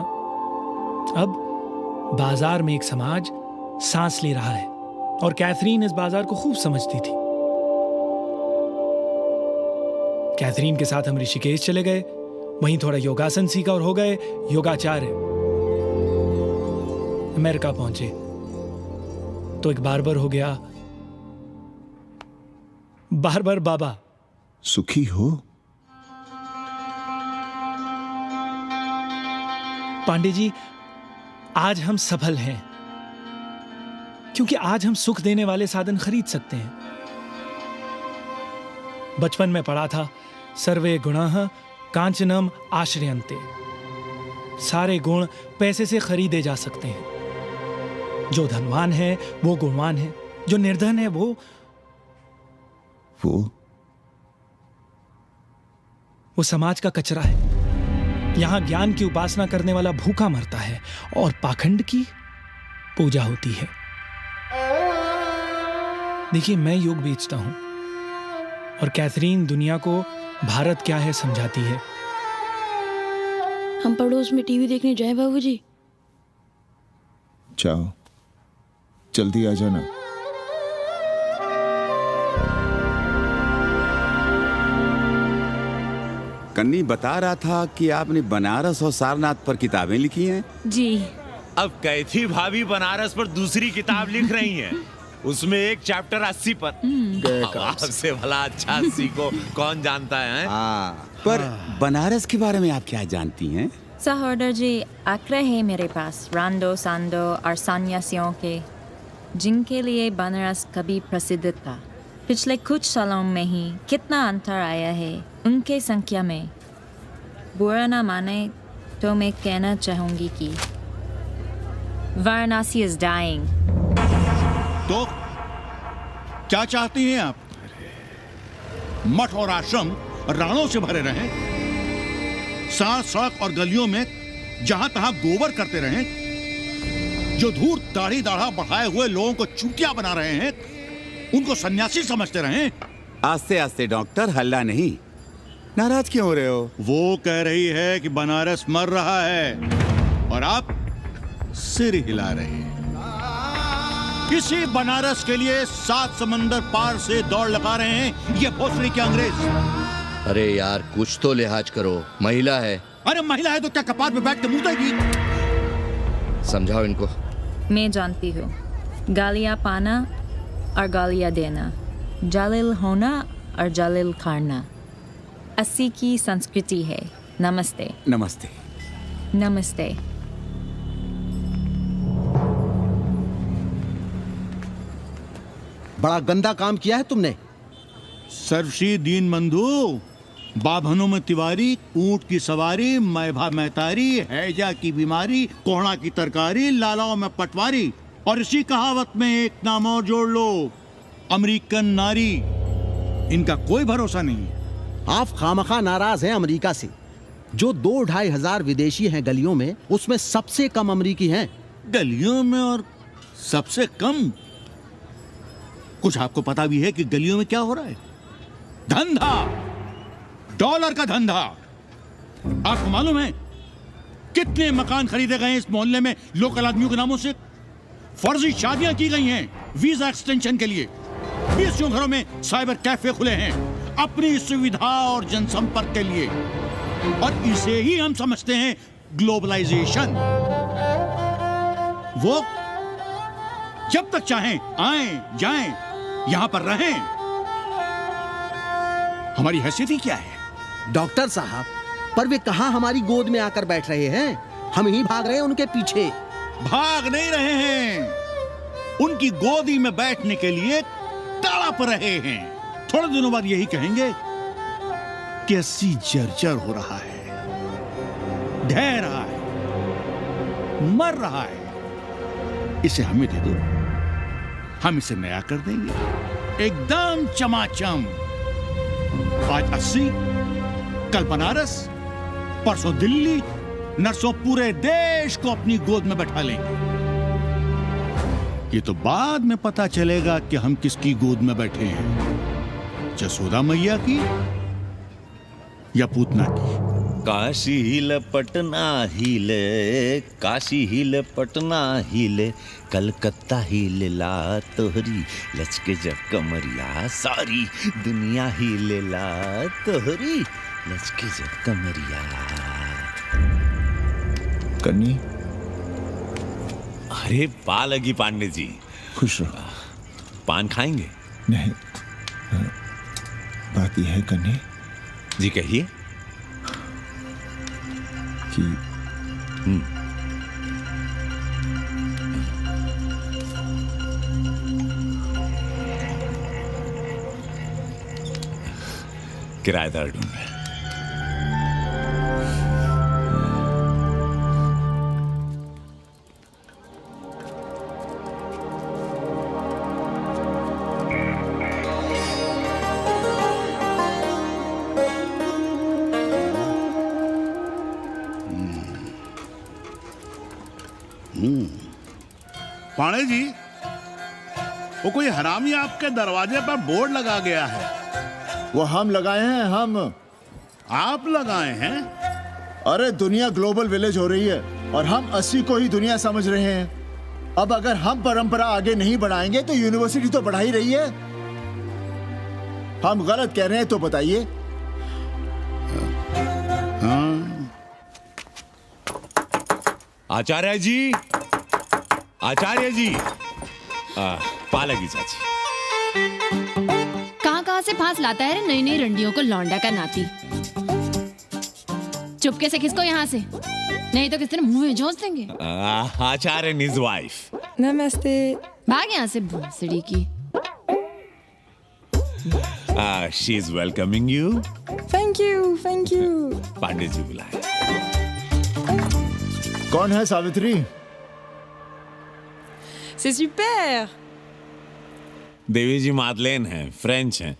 अब बाजार में एक समाज सांस ले रहा है, और कैथरीन इस बाजार को खूब समझती थी। कैथरीन के साथ हम ऋषिकेश चले गए, वहीं थोड़ा योगासन सीखा और हो गए योगाचार्य। अमेरिका पहुंचे तो एक बार्बर हो गया, बार्बर बाबा। सुखी हो? पांडे जी, आज हम सफल हैं क्योंकि आज हम सुख देने वाले साधन खरीद सकते हैं। बचपन में पढ़ा था, सर्वे गुणाः कांचनम आश्रयन्ते। सारे गुण पैसे से खरीदे जा सकते हैं। जो धनवान है वो गुणवान है, जो निर्धन है वो समाज का कचरा है। यहां ज्ञान की उपासना करने वाला भूखा मरता है और पाखंड की पूजा होती है। देखिए, मैं योग बेचता हूं और कैथरीन दुनिया को भारत क्या है समझाती है। हम पड़ोस में टीवी देखने जाएं बाबूजी? जाओ, जल्दी आ जाना। कन्नी बता रहा था कि आपने बनारस और सारनाथ पर किताबें लिखी हैं। जी। अब कैथी भाभी बनारस पर दूसरी किताब लिख रही हैं। उसमें एक चैप्टर 80 पर। आपसे भला अच्छा 80 को कौन जानता है? पर बनारस के बारे में आप क्या जानती हैं? सहोदर जी, आंकड़े हैं मेरे पास रांडो सांडो और सन्यासियों के, जिनके लिए बनारस कभी प्रसिद्ध था। पिछले कुछ सालों में ही कितना अंतर आया है उनके संख्या में। बुरा ना माने तो मैं कहना चाहूंगी कि वाराणसी इज डाइंग। तो क्या चाहती हैं आप? मठ और आश्रम राणों से भरे रहें, साथ सड़क और गलियों में जहां तहां गोबर करते रहें, जो धूर्त दाढ़ी दाढ़ा बढ़ाए हुए लोगों को चूतिया बना रहे हैं उनको सन्यासी समझते रहें। आस्ते आस्ते डॉक्टर, हल्ला नहीं। नाराज क्यों हो रहे हो? वो कह रही है कि बनारस मर रहा है और आप सिर हिला रहे हैं। इसी बनारस के लिए 7 समंदर पार से दौड़ लगा रहे हैं ये भोसड़ी के अंग्रेज। अरे यार, कुछ तो लिहाज करो, महिला है। अरे महिला है तो क्या कपाट पे बैठ के मुंह देगी? समझाओ इनको। मैं जानती हूँ, गालियाँ पाना और गालियाँ देना, जालिल होना और जालिल खाना 80 की संस्कृति है। नमस्ते। नमस्ते। नमस्ते। बड़ा गंदा काम किया है तुमने। सर्वश्री दीन बंधु, बाभनों में तिवारी, ऊंट की सवारी, मैभा मैतारी, हैजा की बीमारी, कोहड़ा की तरकारी, लालाओं में पटवारी, और इसी कहावत में एक नाम और जोड़ लो, अमेरिकन नारी। इनका कोई भरोसा नहीं है। आप खामखा नाराज हैं अमेरिका से। जो 2-2.5 हजार विदेशी हैं गलियों में, उसमें सबसे कम अमेरिकी हैं। गलियों में और सबसे कम? कुछ आपको पता भी है कि गलियों में क्या हो रहा है? धंधा, डॉलर का धंधा। आपको मालूम है कितने मकान खरीदे गए इस मोहल्ले में लोकल आदमियों के नामों से? फर्जी शादियां की गई हैं वीजा एक्सटेंशन के लिए। 20 घरों में साइबर कैफे खुले हैं अपनी सुविधा और जनसंपर्क के लिए, और इसे ही हम समझते हैं ग्लोबलाइजेशन। वो जब तक चाहें आएं जाएं, यहां पर रहें। हमारी हैसियत ही क्या है? डॉक्टर साहब, पर वे कहां हमारी गोद में आकर बैठ रहे हैं? हम ही भाग रहे हैं उनके पीछे। भाग नहीं रहे हैं, उनकी गोदी में बैठने के लिए तड़प रहे हैं। थोड़े दिनों बाद यही कहेंगे कि 80 जर्जर हो रहा है, ढह रहा है, मर रहा है। इसे हमें दे दो, हम इसे नया कर देंगे, एकदम चमाचम। आज 80, कल बनारस, परसों दिल्ली, नरसों पूरे देश को अपनी गोद में बैठा लेंगे। ये तो बाद में पता चलेगा कि हम किसकी गोद में बैठे हैं, जसोदा मैया की या पूतना की। काशी हिले पटना हिले, काशी हिले पटना हिले, कलकत्ता हिले ला तोहरी लचके जब कमरिया, सारी दुनिया हिले ला तोहरी लचके जब कमरिया। कन्नी, अरे पा लगी पांडे जी। खुश रहो। पान खाएंगे? नहीं, बात यह है कन्नी जी, कहिए। कि किराएदार ढूंढ रहे। पाणे जी, वो कोई हरामी आपके दरवाजे पर बोर्ड लगा गया है। वो हम लगाए हैं। हम? आप लगाए हैं? अरे दुनिया ग्लोबल विलेज हो रही है और हम 80 को ही दुनिया समझ रहे हैं। अब अगर हम परंपरा आगे नहीं बढ़ाएंगे तो यूनिवर्सिटी तो बढ़ा ही रही है। हम गलत कह रहे हैं तो बताइए। आचार्य जी, आचार्य जी, पालगी चाची। कहां से फांस लाता है नई नई रंडियों को लौंडा का नाती। चुपके से खिसको यहाँ से, नहीं तो किस तरह मुंह में झोंस देंगे। आचार्य निज वाइफ। नमस्ते। भाग यहाँ से भोसड़ी की। She is welcoming you. Thank you, thank you. Pandey ji बुलाए। कौन है सावित्री? C'est super। देवी जी मादलेन हैं, फ्रेंच हैं।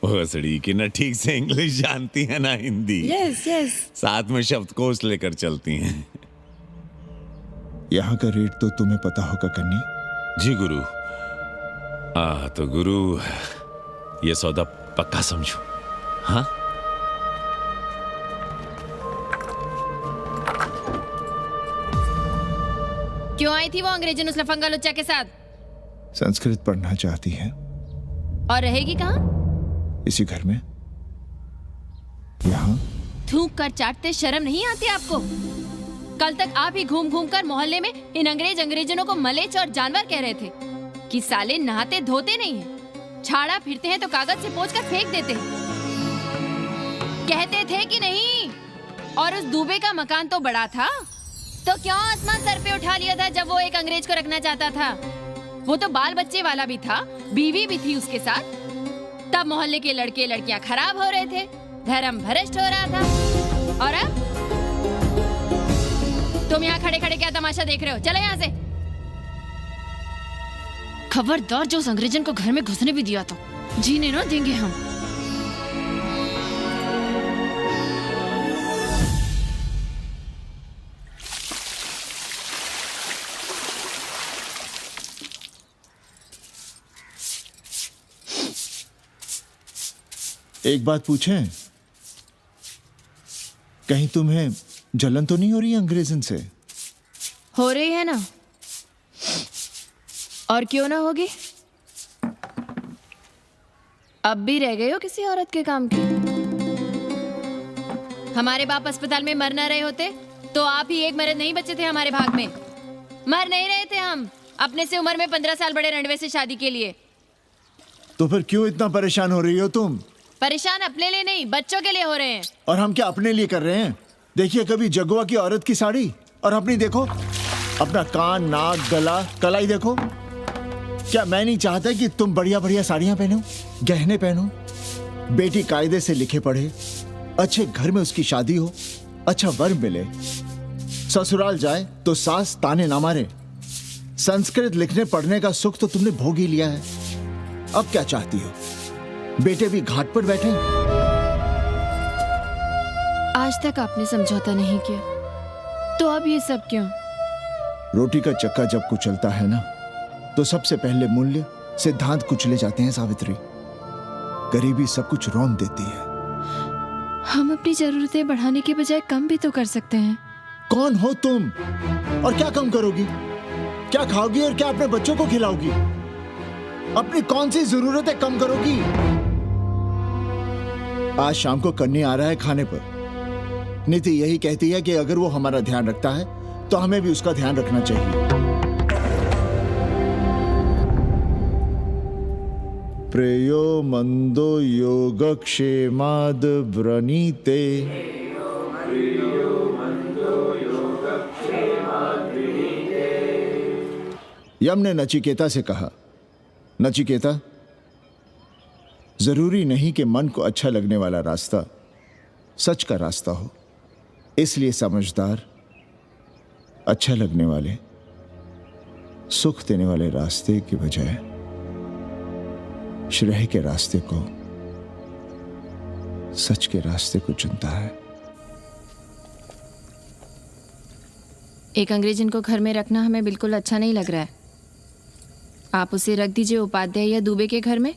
भोसड़ी की ना ठीक से इंग्लिश जानती है ना हिंदी। Yes yes. साथ में शब्दकोश लेकर चलती हैं। यहाँ का रेट तो तुम्हें पता होगा कन्नी। जी गुरु। तो गुरु, ये सौदा पक्का समझो। हाँ, क्यों आई थी वो अंग्रेजन उस लफंगा लुच्चा के साथ? संस्कृत पढ़ना चाहती है। और रहेगी कहाँ? इसी घर में, यहाँ। थूक कर चाटते शर्म नहीं आती आपको? कल तक आप ही घूम घूम कर मोहल्ले में इन अंग्रेजनों को मलेच और जानवर कह रहे थे कि साले नहाते धोते नहीं हैं, छाड़ा फिरते हैं तो कागज से पोंछ कर फेंक देते हैं। कहते थे कि नहीं? और उस दूबे का मकान तो बड़ा था, तो क्यों आसमान सर पे उठा लिया था जब वो एक अंग्रेज को रखना चाहता था? वो तो बाल बच्चे वाला भी था, बीवी भी थी उसके साथ। तब मोहल्ले के लड़के लड़कियां खराब हो रहे थे, धर्म भ्रष्ट हो रहा था। और अब तुम यहाँ खड़े खड़े क्या तमाशा देख रहे हो? चलो यहाँ से। खबरदार, जो उस अंग्रेजन को घर में घुसने भी दिया तो जीने ना देंगे हम। एक बात पूछें, कहीं तुम्हें जलन तो नहीं हो रही अंग्रेजन से? हो रही है ना, और क्यों ना होगी? अब भी रह गए हो किसी औरत के काम की? हमारे बाप अस्पताल में मर ना रहे होते तो आप ही एक मर्द नहीं बचे थे हमारे भाग में। मर नहीं रहे थे हम अपने से उम्र में 15 साल बड़े रंडवे से शादी के लिए। तो फिर क्यों इतना परेशान हो रही हो तुम? परेशान अपने लिए नहीं, बच्चों के लिए हो रहे हैं। और हम क्या अपने लिए कर रहे हैं? देखिए कभी जगुआ की औरत की साड़ी और अपनी देखो, अपना कान, नाक, गला, कलाई देखो। क्या मैं नहीं चाहता कि तुम बढ़िया बढ़िया साड़ियां पहनो, गहने पहनो, बेटी कायदे से लिखे पढ़े, अच्छे घर में उसकी शादी हो, अच्छा वर मिले, ससुराल जाए तो सास ताने ना मारे। संस्कृत लिखने पढ़ने का सुख तो तुमने भोग ही लिया है, अब क्या चाहती हो? बेटे भी घाट पर बैठे। आज तक आपने समझौता नहीं किया, तो अब ये सब क्यों? रोटी का चक्का जब कुचलता है ना, तो सबसे पहले मूल्य सिद्धांत कुचले जाते हैं सावित्री। गरीबी सब कुछ रौंद देती है। हम अपनी जरूरतें बढ़ाने के बजाय कम भी तो कर सकते हैं। कौन हो तुम और क्या कम करोगी? क्या खाओगी और क्या अपने बच्चों को खिलाओगी? अपनी कौन सी जरूरतें कम करोगी? आज शाम को कन्नी आ रहा है खाने पर। नीति यही कहती है कि अगर वो हमारा ध्यान रखता है तो हमें भी उसका ध्यान रखना चाहिए। प्रेयो मंदो योगक्षेमाद व्रणीते। यम ने नचिकेता से कहा, नचिकेता, जरूरी नहीं कि मन को अच्छा लगने वाला रास्ता सच का रास्ता हो। इसलिए समझदार, अच्छा लगने वाले, सुख देने वाले रास्ते की बजाय श्रेय के रास्ते को, सच के रास्ते को चुनता है। एक अंग्रेजन को घर में रखना हमें बिल्कुल अच्छा नहीं लग रहा है। आप उसे रख दीजिए उपाध्याय या दुबे के घर में,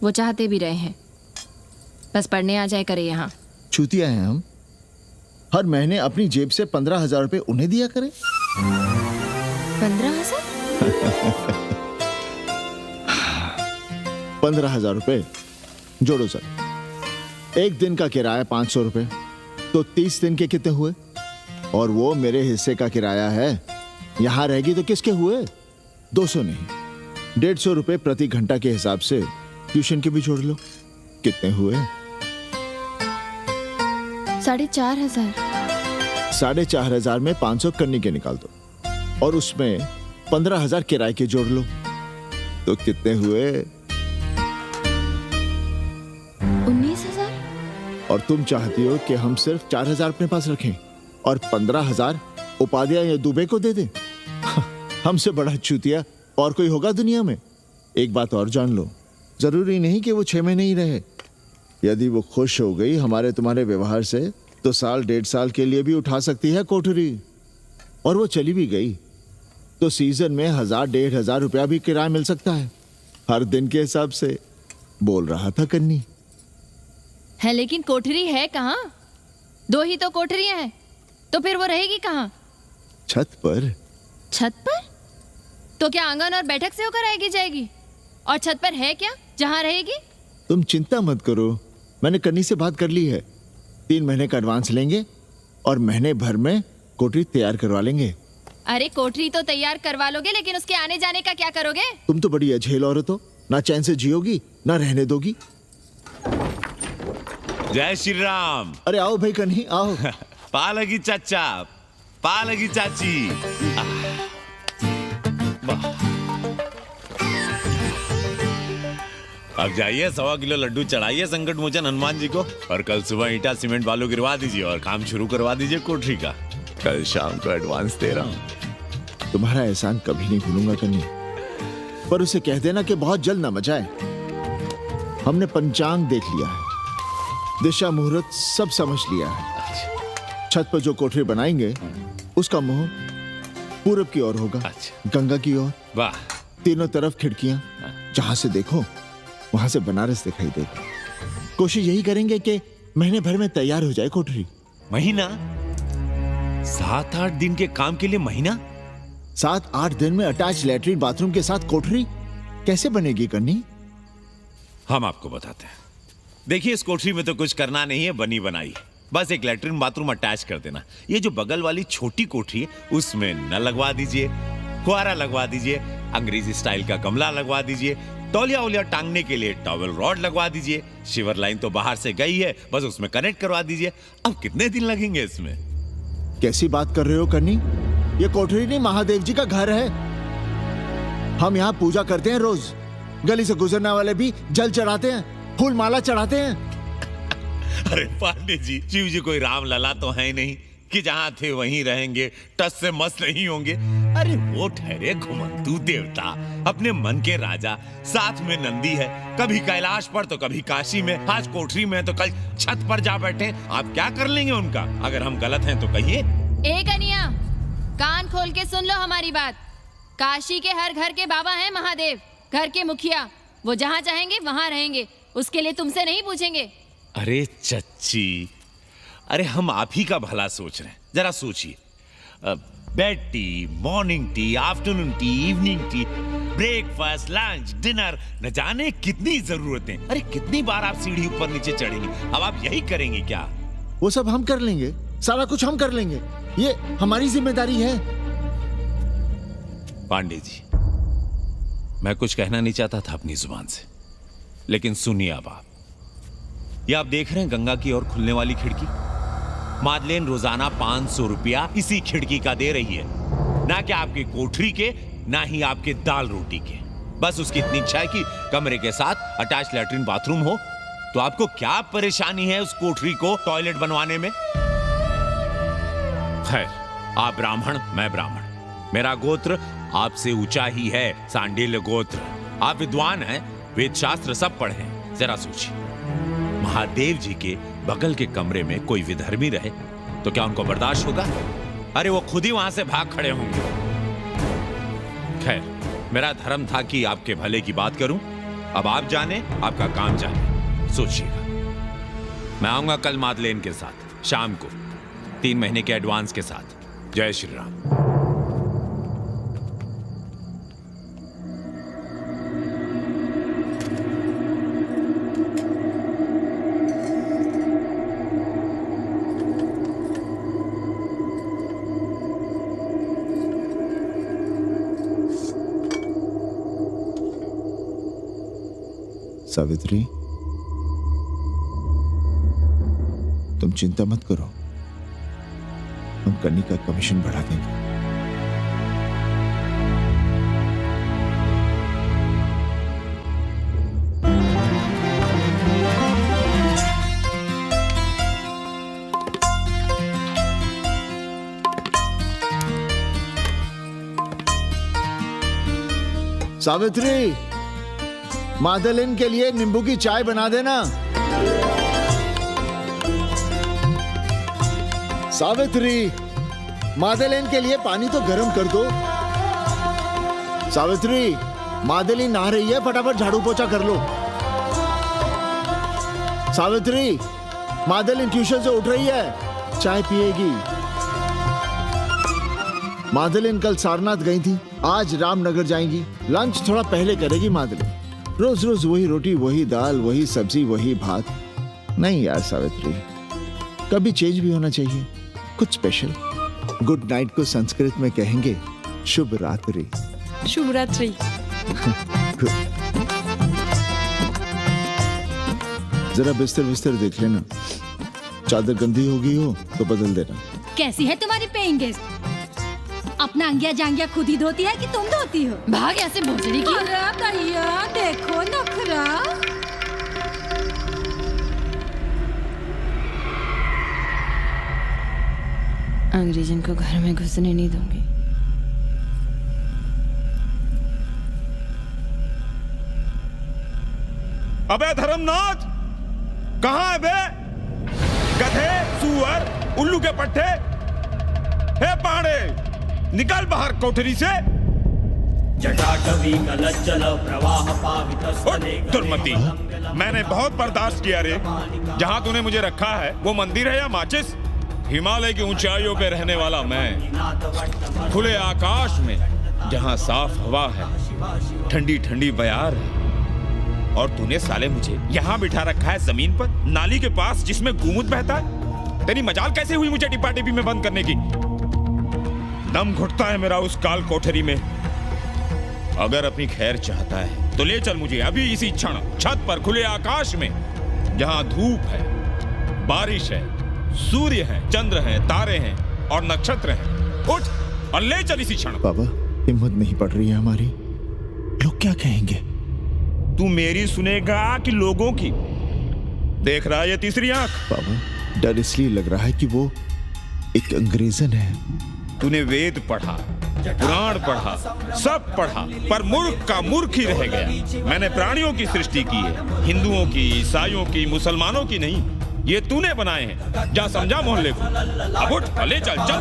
वो चाहते भी रहे हैं। बस पढ़ने आ जाए करे यहाँ। चूतिया हैं हम। हर महीने अपनी जेब से 15,000 रुपए उन्हें दिया करें। 15,000? 15,000 रुपए जोड़ो सर। एक दिन का किराया 500 रुपए, तो 30 दिन के कितने हुए? और वो मेरे हिस्से का किराया है। यहां रहेगी तो किसके हुए? 200 नहीं, 150 रुपए प्रति घंटा के हिसाब से ट्यूशन के भी जोड़ लो। कितने हुए? 4,500। 4,500 में 500 कन्नी के निकाल दो और उसमें 15,000 किराए के जोड़ लो, तो कितने हुए? 19,000। और तुम चाहती हो कि हम सिर्फ 4,000 अपने पास रखें और 15,000 उपाध्याय या दुबे को दे दें? हमसे बड़ा चूतिया और कोई होगा दुनिया में? एक बात और जान लो, जरूरी नहीं कि वो 6 महीने ही रहे। यदि वो खुश हो गई हमारे तुम्हारे व्यवहार से, तो साल 1.5 साल के लिए भी उठा सकती है कोठरी। और वो चली भी गई तो सीजन में 1,000-1,500 रुपया भी किराया मिल सकता है, हर दिन के हिसाब से। बोल रहा था कन्नी। है लेकिन कोठरी है कहाँ? 2 ही तो कोठरियां हैं, तो फिर वो रहेगी कहाँ? छत पर। छत पर? तो क्या आंगन और बैठक से होकर आएगी जाएगी? और छत पर है क्या जहाँ रहेगी? तुम चिंता मत करो, मैंने कन्नी से बात कर ली है। 3 महीने का एडवांस लेंगे और महीने भर में कोठरी तैयार करवा लेंगे। अरे कोठरी तो तैयार करवा लोगे, लेकिन उसके आने जाने का क्या करोगे? तुम तो बड़ी अझेल औरत हो, ना चैन से जियोगी ना रहने दोगी। जय श्री राम। अरे आओ भाई कन्ही आओ। पालगी चाचा, पालगी चाची। अब जाइए 1.25 किलो लड्डू चढ़ाइए संकट मोचन हनुमान जी को, और कल सुबह ईटा सीमेंट बालू गिरवा दीजिए और काम शुरू करवा दीजिए कोठरी का। कल शाम को एडवांस दे रहा हूँ। तुम्हारा एहसान कभी नहीं भूलूंगा कन्नी, पर उसे कह देना कि बहुत जल्द ना मचाए। हमने पंचांग देख लिया है, दिशा मुहूर्त सब समझ लिया है। छत पर जो कोठरी बनाएंगे उसका मुंह पूरब की ओर होगा, गंगा की ओर। वाह। तीनों तरफ खिड़कियां, जहां से देखो वहां से बनारस दिखाई देगा। कोशिश यही करेंगे कि महीने भर में तैयार हो जाए कोठरी। महीना? 7-8 दिन के काम के लिए महीना? 7-8 दिन में अटैच लैट्रिन बाथरूम के साथ कोठरी कैसे बनेगी कन्नी? हम आपको बताते हैं। देखिए, इस कोठरी में तो कुछ करना नहीं है, बनी बनाई। बस एक लैट्रिन बाथरूम अटैच कर देना। ये जो बगल वाली छोटी कोठरी है उसमें नल लगवा दीजिए, फुहारा लगवा दीजिए, अंग्रेजी स्टाइल का गमला लगवा दीजिए, तौलिया उलिया टांगने के लिए टॉवल रॉड लगवा दीजिए। शिवर लाइन तो बाहर से गई है, बस उसमें कनेक्ट करवा दीजिए। अब कितने दिन लगेंगे इसमें? कैसी बात कर रहे हो कन्नी? ये कोठरी नहीं, महादेव जी का घर है। हम यहाँ पूजा करते हैं रोज। गली से गुजरने वाले भी जल चढ़ाते हैं, फूल माला चढ़ाते हैं। अरे पांडे जी, शिव जी कोई राम लला तो है नहीं कि जहां थे वहीं रहेंगे, टस से मस नहीं होंगे। अरे वो ठहरे घुमंतू देवता, अपने मन के राजा, साथ में नंदी है, कभी कैलाश पर तो कभी काशी में, आज कोठरी में तो कल छत पर जा बैठे। आप क्या कर लेंगे उनका? अगर हम गलत हैं तो कहिए। ए कन्या, कान खोल के सुन लो हमारी बात। काशी के हर घर के बाबा हैं महादेव, घर के मुखिया। वो जहाँ चाहेंगे वहाँ रहेंगे, उसके लिए तुमसे नहीं पूछेंगे। अरे चच्ची, अरे हम आप ही का भला सोच रहे हैं, जरा सोचिए। Bed tea, morning tea, afternoon T, evening tea, breakfast, lunch, dinner, न जाने कितनी जरूरतें। अरे कितनी बार आप सीढ़ी ऊपर नीचे चढ़ेंगे, अब आप यही करेंगे क्या? वो सब हम कर लेंगे, सारा कुछ हम कर लेंगे, ये हमारी जिम्मेदारी है। पांडे जी, मैं कुछ कहना नहीं चाहता था अपनी जुबान से, लेकिन सुनिए अब आप। ये आप देख रहे हैं गंगा की ओर खुलने वाली खिड़की? मादलेन रोजाना 500 रुपया इसी खिड़की का दे रही है, ना कि आपकी कोठरी के, ना ही आपके दाल रोटी के। बस उसकी इतनी इच्छा है कि कमरे के साथ अटैच लैट्रिन बाथरूम हो। तो आपको क्या परेशानी है उस कोठरी को टॉयलेट बनवाने में? खैर, आप ब्राह्मण, मैं ब्राह्मण, मेरा गोत्र आपसे ऊंचा ही है, सांडिल्य गोत्र। आप विद्वान हैं, वेद शास्त्र सब पढ़े हैं। जरा सोचिए, महादेव जी के बगल के कमरे में कोई विधर्मी रहे तो क्या उनको बर्दाश्त होगा? अरे वो खुद ही वहां से भाग खड़े होंगे। खैर, मेरा धर्म था कि आपके भले की बात करूं। अब आप जाने, आपका काम जाने, सोचिएगा। मैं आऊंगा कल मादलेन के साथ शाम को, 3 महीने के एडवांस के साथ। जय श्री राम। सावित्री, तुम चिंता मत करो, हम कन्नी का कमीशन बढ़ा देंगे। सावित्री, मादलेन के लिए नींबू की चाय बना देना। सावित्री, मादलेन के लिए पानी तो गर्म कर दो। सावित्री, मादलेन नहा रही है, फटाफट झाड़ू पोछा कर लो। सावित्री, मादलेन ट्यूशन से उठ रही है, चाय पिएगी। मादलेन कल सारनाथ गई थी, आज रामनगर जाएंगी। लंच थोड़ा पहले करेगी मादलेन। रोज रोज वही रोटी, वही दाल, वही सब्जी, वही भात। नहीं यार सावित्री, कभी चेंज भी होना चाहिए, कुछ स्पेशल। गुड नाइट को संस्कृत में कहेंगे शुभ रात्रि। शुभ रात्रि। जरा बिस्तर बिस्तर देख लेना, चादर गंदी हो गई हो तो बदल देना। कैसी है तुम्हारी पेइंग गेस्ट? अपना अंगिया जांगिया खुद ही धोती है कि तुम धोती हो? भाग ऐसे भोसड़ी की। अरे भैया देखो नखरा। अंग्रेजन को घर में घुसने नहीं दूंगी। अबे धर्मनाथ, कहाँ है बे? गधे, सुअर, उल्लू के पट्टे। हे पांडे, निकल बाहर कोठरी से। दुर्मति, मैंने बहुत बर्दाश्त किया रे। जहाँ तूने मुझे रखा है वो मंदिर है या माचिस? हिमालय की ऊंचाइयों पे रहने वाला मैं, खुले आकाश में जहाँ साफ हवा है, ठंडी ठंडी बयार है, और तूने साले मुझे यहाँ बिठा रखा है जमीन पर, नाली के पास जिसमें गोमूत्र बहता है। तेरी मजाल कैसे हुई मुझे टिपा टिपी में बंद करने की? दम घुटता है मेरा उस काल कोठरी में। अगर अपनी खैर चाहता है तो ले चल मुझे अभी इसी क्षण छत पर, खुले आकाश में, जहां धूप है, बारिश है, सूर्य है, चंद्र है, तारे हैं और नक्षत्र हैं। उठ और ले चल इसी क्षण। बाबा, हिम्मत नहीं पड़ रही है हमारी, लोग क्या कहेंगे? तू मेरी सुनेगा कि लोगों की? देख रहा है ये तीसरी आंख? बाबा, डर इसलिए लग रहा है कि वो एक अंग्रेजन है, तूने वेद पढ़ा, पुराण पढ़ा, सब पढ़ा, पर मूर्ख का मूर्ख ही रह गया। मैंने प्राणियों की सृष्टि की है, हिंदुओं की, ईसाइयों की, मुसलमानों की नहीं। ये तूने बनाए हैं। जा समझा मोहल्ले को। अब उठ, ले चल चल।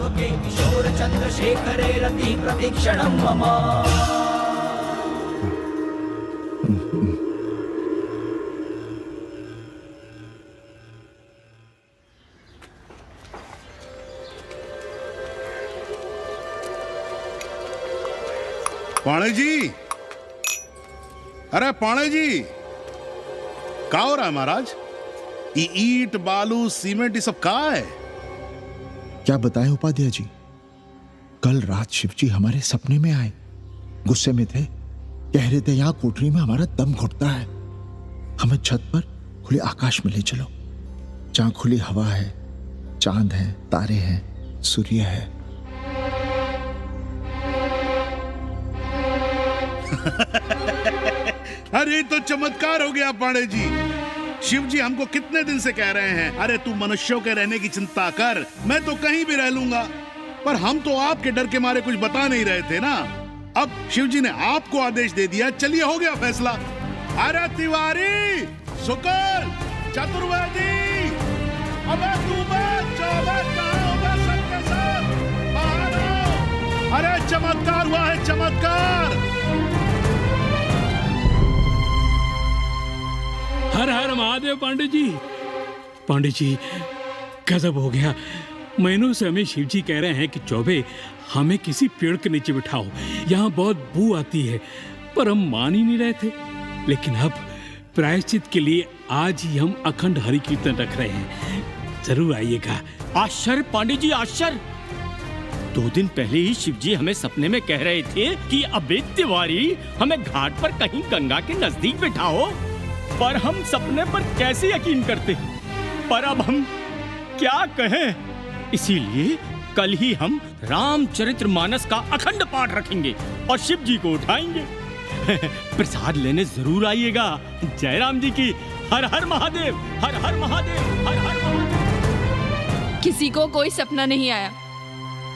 पाणे जी, अरे पाणे जी, क्या हो रहा है महाराज? ये ईंट बालू सीमेंट ये सब कहाँ है? क्या बताएं उपाध्याय जी, कल रात शिवजी हमारे सपने में आए, गुस्से में थे, कह रहे थे यहाँ कोठरी में हमारा दम घुटता है, हमें छत पर खुले आकाश में ले चलो, जहां खुली हवा है, चांद है, तारे हैं, सूर्य है। अरे तो चमत्कार हो गया पाणे जी। शिव जी हमको कितने दिन से कह रहे हैं, अरे तू मनुष्यों के रहने की चिंता कर, मैं तो कहीं भी रह लूंगा। पर हम तो आपके डर के मारे कुछ बता नहीं रहे थे ना। अब शिव जी ने आपको आदेश दे दिया, चलिए हो गया फैसला। अरे तिवारी, शुक्ल, चतुर्वेदी, अबे तू सबके सब बाहर आओ। अरे चमत्कार हुआ है, चमत्कार। हर हर महादेव पांडे जी। पांडे जी, गजब हो गया। महीनों से हमें शिवजी कह रहे हैं कि चौबे हमें किसी पेड़ के नीचे बिठाओ, यहाँ बहुत बू आती है, पर हम मान ही नहीं रहे थे। लेकिन अब प्रायश्चित के लिए आज ही हम अखंड हरि कीर्तन रख रहे हैं, जरूर आइएगा। आश्चर्य पांडे जी, आश्चर्य। 2 दिन पहले ही शिवजी हमें सपने में कह रहे थे कि अबे तिवारी, हमें घाट पर कहीं गंगा के नजदीक बिठाओ, पर हम सपने पर कैसे यकीन करते। पर अब हम क्या कहें, इसीलिए कल ही हम रामचरितमानस का अखंड पाठ रखेंगे और शिव जी को उठाएंगे। प्रसाद लेने जरूर आइएगा। जय राम जी की। हर हर महादेव, हर हर महादेव, हर हर महादेव। किसी को कोई सपना नहीं आया,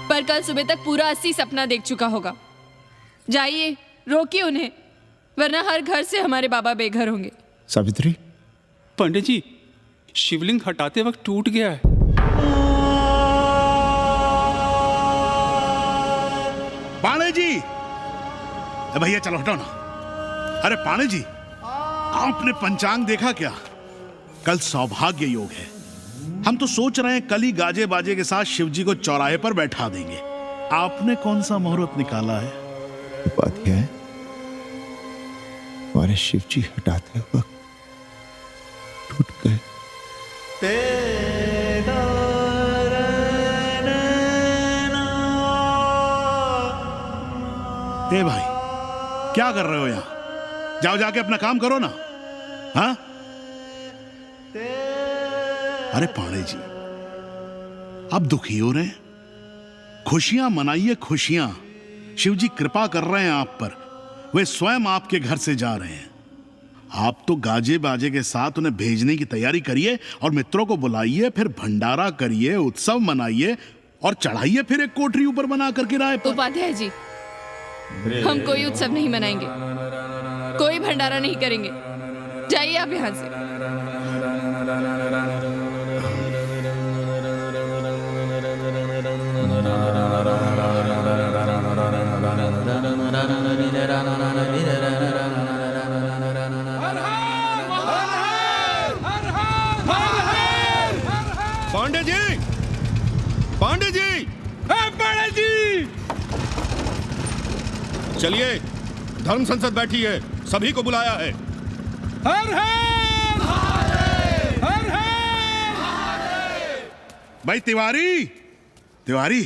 पर कल सुबह तक पूरा 80 सपना देख चुका होगा। जाइए, रोकिए उन्हें, वरना हर घर से हमारे बाबा बेघर होंगे। सावित्री, पंडित जी, शिवलिंग हटाते वक्त टूट गया है। पाणे जी, भैया चलो हटो ना। अरे पाणे जी, आपने पंचांग देखा क्या? कल सौभाग्य योग है। हम तो सोच रहे हैं कल ही गाजे बाजे के साथ शिवजी को चौराहे पर बैठा देंगे। आपने कौन सा मुहूर्त निकाला है? उपाध्याय, हमारे शिवजी हटाते वक्त टूट गए। ए भाई, क्या कर रहे हो यहाँ? जाओ जाके अपना काम करो ना। हाँ? अरे पाणे जी, आप दुखी हो रहे हैं? खुशियां मनाइए, खुशियां। शिवजी कृपा कर रहे हैं आप पर, वे स्वयं आपके घर से जा रहे हैं। आप तो गाजे बाजे के साथ उन्हें भेजने की तैयारी करिए और मित्रों को बुलाइए, फिर भंडारा करिए, उत्सव मनाइए और चढ़ाइए फिर एक कोठरी ऊपर बना कर किराए पर। उपाध्याय जी, हम कोई उत्सव नहीं मनाएंगे, कोई भंडारा नहीं करेंगे। जाइए आप यहाँ से। पांडे जी, पांडे जी, पांडे जी, चलिए, धर्म संसद बैठी है, सभी को बुलाया है। हर हर हर हर। भाई तिवारी, तिवारी,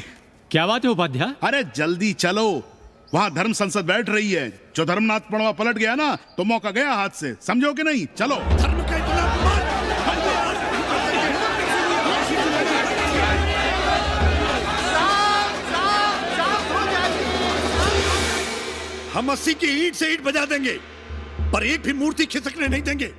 क्या बात है उपाध्याय? अरे जल्दी चलो, वहां धर्म संसद बैठ रही है। जो धर्मनाथ पड़वा पलट गया ना, तो मौका गया हाथ से, समझो कि नहीं? चलो। धर्म का हम 80 की ईंट से ईंट बजा देंगे, पर एक भी मूर्ति खिसकने नहीं देंगे।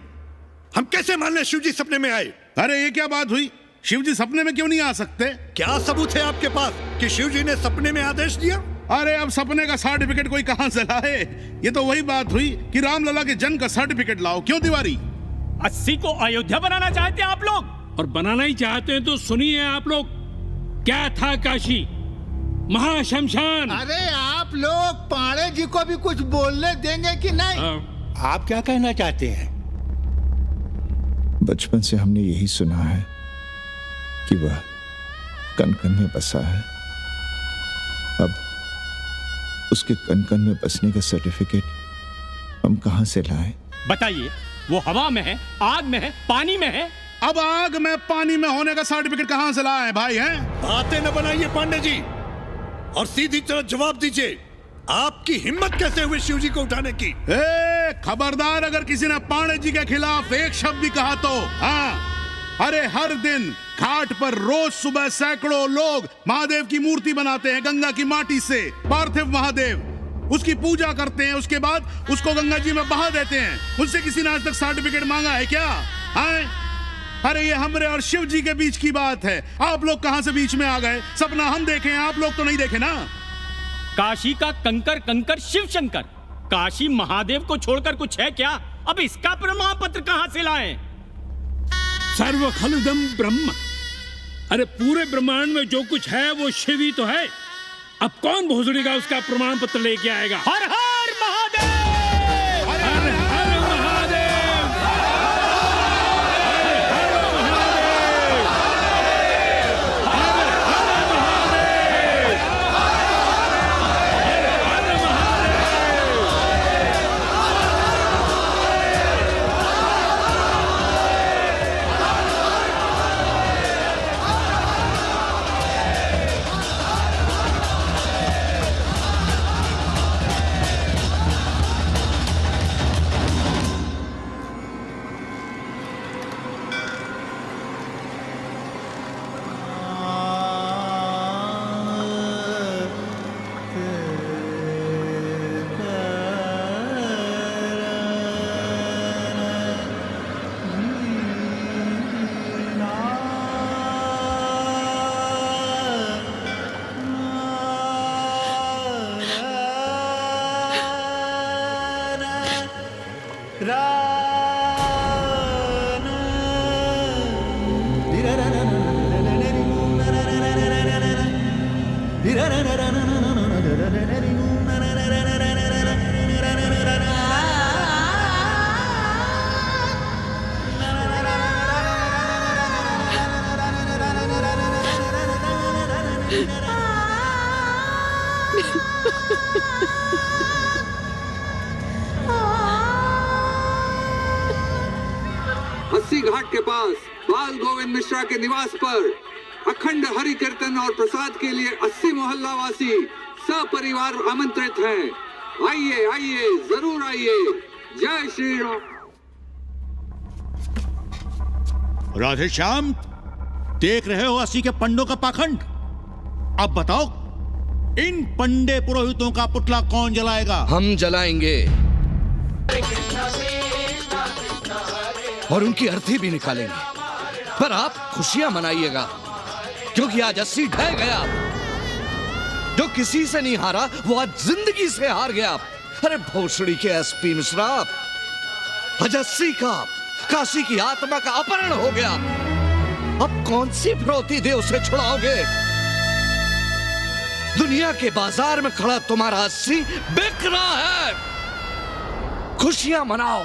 हम कैसे मान लें शिवजी सपने में आए? अरे ये क्या बात हुई? शिव जी सपने में क्यों नहीं आ सकते? क्या सबूत है आपके पास कि शिव जी ने सपने में आदेश दिया? अरे अब सपने का सर्टिफिकेट कोई कहां से लाए? ये तो वही बात हुई कि रामलला के जन्म का सर्टिफिकेट लाओ। क्यों तिवारी? 80 को अयोध्या बनाना चाहते हैं आप लोग? और बनाना ही चाहते हैं तो सुनिए आप लोग, क्या था काशी? महाशमशान। अरे आप लोग पांडे जी को भी कुछ बोलने देंगे कि नहीं? आप क्या कहना चाहते हैं? बचपन से हमने यही सुना है कि वह कन कन में बसा है। अब उसके कन कन में बसने का सर्टिफिकेट हम कहां से लाएं? बताइए, वो हवा में है, आग में है, पानी में है? अब आग में पानी में होने का सर्टिफिकेट कहां से लाए भाई? हैं बातें न बनाइए पांडे जी, और सीधी तरह जवाब दीजिए। आपकी हिम्मत कैसे हुई शिव जी को उठाने की? खबरदार, अगर किसी ने पांडे जी के खिलाफ एक शब्द भी कहा तो। हाँ, अरे हर दिन घाट पर रोज सुबह सैकड़ों लोग महादेव की मूर्ति बनाते हैं गंगा की माटी से, पार्थिव महादेव। उसकी पूजा करते हैं, उसके बाद उसको गंगा जी में बहा देते हैं। उनसे किसी ने आज तक सर्टिफिकेट मांगा है क्या? अरे ये हमरे और शिव जी के बीच की बात है। आप लोग कहां से बीच में आ गए? सपना हम देखे हैं, आप लोग तो नहीं देखे ना। काशी का कंकर कंकर शिव शंकर, काशी महादेव को छोड़कर कुछ है क्या? अब इसका प्रमाण पत्र कहां से लाएं? सर्व खलुदम ब्रह्म। अरे पूरे ब्रह्मांड में जो कुछ है वो शिव ही तो है। अब कौन भोसड़ी का उसका प्रमाण पत्र लेके आएगा? हर हर महादेव! हर हर महादेव! अस्सी घाट के पास बाल गोविंद मिश्रा के निवास पर अखंड हरि कीर्तन और प्रसाद के लिए 80 मोहल्ला वासी सपरिवार आमंत्रित हैं। आइए आइए, जरूर आइए। जय श्री राम। राधे श्याम, देख रहे हो 80 के पंडों का पाखंड? अब बताओ, इन पंडे पुरोहितों का पुतला कौन जलाएगा? हम जलाएंगे और उनकी अर्थी भी निकालेंगे। पर आप खुशियां मनाइएगा, क्योंकि आज 80 ढह गया। जो किसी से नहीं हारा वो आज जिंदगी से हार गया। अरे भोसड़ी के एसपी मिश्रा, आज 80 का काशी की आत्मा का अपहरण हो गया। अब कौन सी फिरौती दे उसे छुड़ाओगे? दुनिया के बाजार में खड़ा तुम्हारा 80 बिक रहा है। खुशियां मनाओ।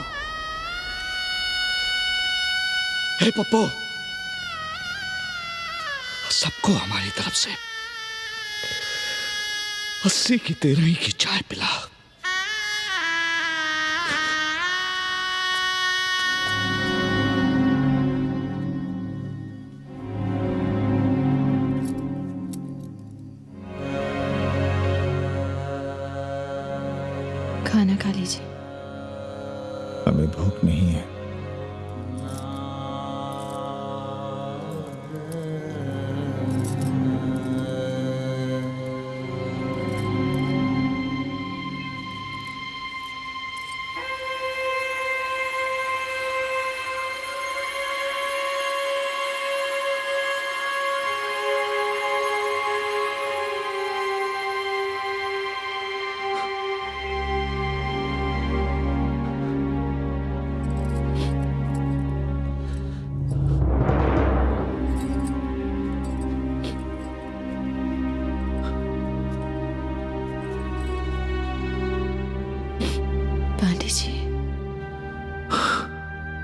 हे पप्पू, सबको हमारी तरफ से 80 की 13 की चाय पिला। खाना खा लीजिए। हमें भूख नहीं है।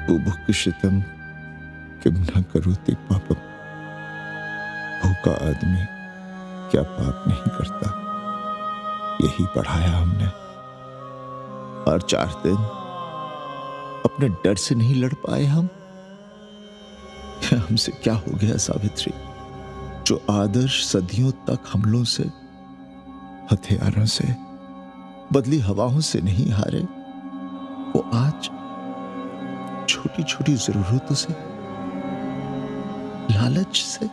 बुभुक्षितम किम न करोति पापम। भूखा आदमी क्या पाप नहीं करता, यही पढ़ाया हमने। और 4 दिन अपने डर से नहीं लड़ पाए हम। हमसे क्या हो गया सावित्री? जो आदर्श सदियों तक हमलों से, हथियारों से, बदली हवाओं से नहीं हारे, वो आज छोटी छोटी जरूरतों से, लालच से,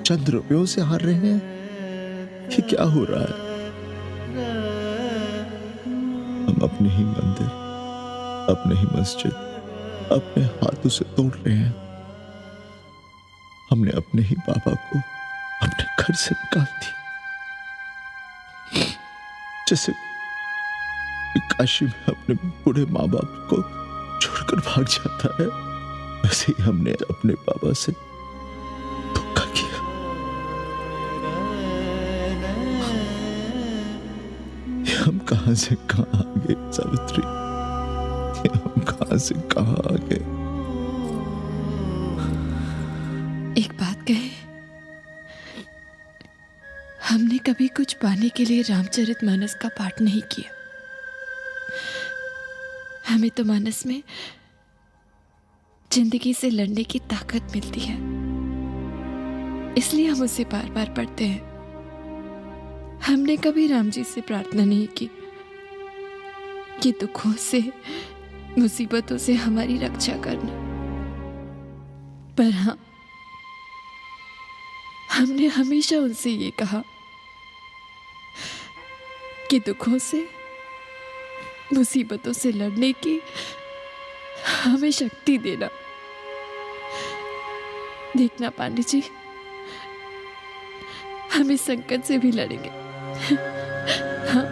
चंद रुपयों से हार रहे हैं। ये क्या हो रहा है? हम अपने ही मंदिर, अपने ही मस्जिद अपने हाथों से तोड़ रहे हैं। हमने अपने ही बाबा को अपने घर से निकाल दिया। जैसे काशी में अपने बूढ़े माँ बाप को छोड़कर भाग जाता है, वैसे ही हमने अपने बाबा से धोखा किया। हम कहां से कहां आ गए सावित्री? हम कहां से कहां आ गए? एक बात कहे, हमने कभी कुछ पाने के लिए रामचरितमानस का पाठ नहीं किया। हमें तो मानस में जिंदगी से लड़ने की ताकत मिलती है, इसलिए हम उसे बार बार पढ़ते हैं। हमने कभी राम जी से प्रार्थना नहीं की कि दुखों से, मुसीबतों से हमारी रक्षा करना। पर हाँ, हमने हमेशा उनसे ये कहा कि दुखों से, मुसीबतों से लड़ने की हमें शक्ति देना। देखना पांडे जी, हम इस संकट से भी लड़ेंगे। हाँ।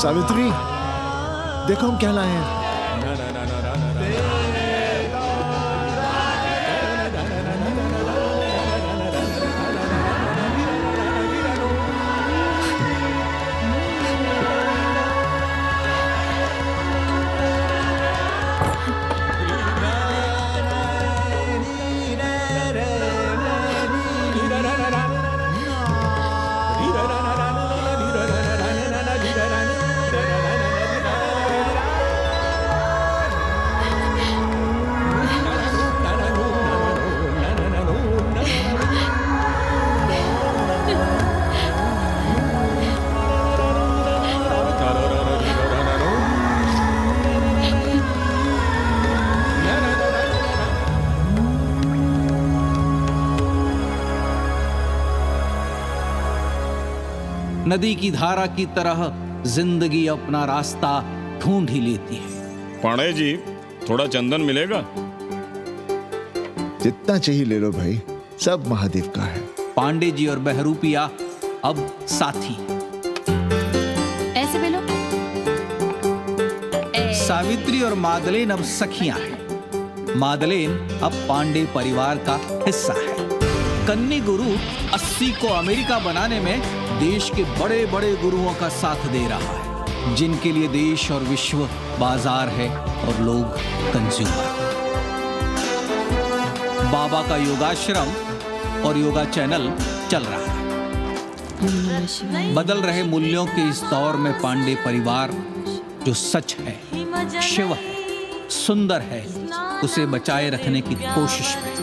सावित्री, देखो हम क्या लाए हैं। नदी की धारा की तरह जिंदगी अपना रास्ता ढूंढ ही लेती है, पांडे जी, थोड़ा चंदन मिलेगा? जितना चाहिए ले लो भाई, सब महादेव का है। पांडे जी और बहरूपिया अब साथी। ऐसे बोलो। सावित्री और मादलेन अब सखियां हैं। मादलेन अब पांडे परिवार का हिस्सा है। कन्नी गुरु 80 को अमेरिका बनाने में देश के बड़े बड़े गुरुओं का साथ दे रहा है, जिनके लिए देश और विश्व बाजार है और लोग कंज्यूमर। बाबा का योगाश्रम और योगा चैनल चल रहा है। बदल रहे मूल्यों के इस दौर में पांडे परिवार जो सच है, शिव है, सुंदर है, उसे बचाए रखने की कोशिश में।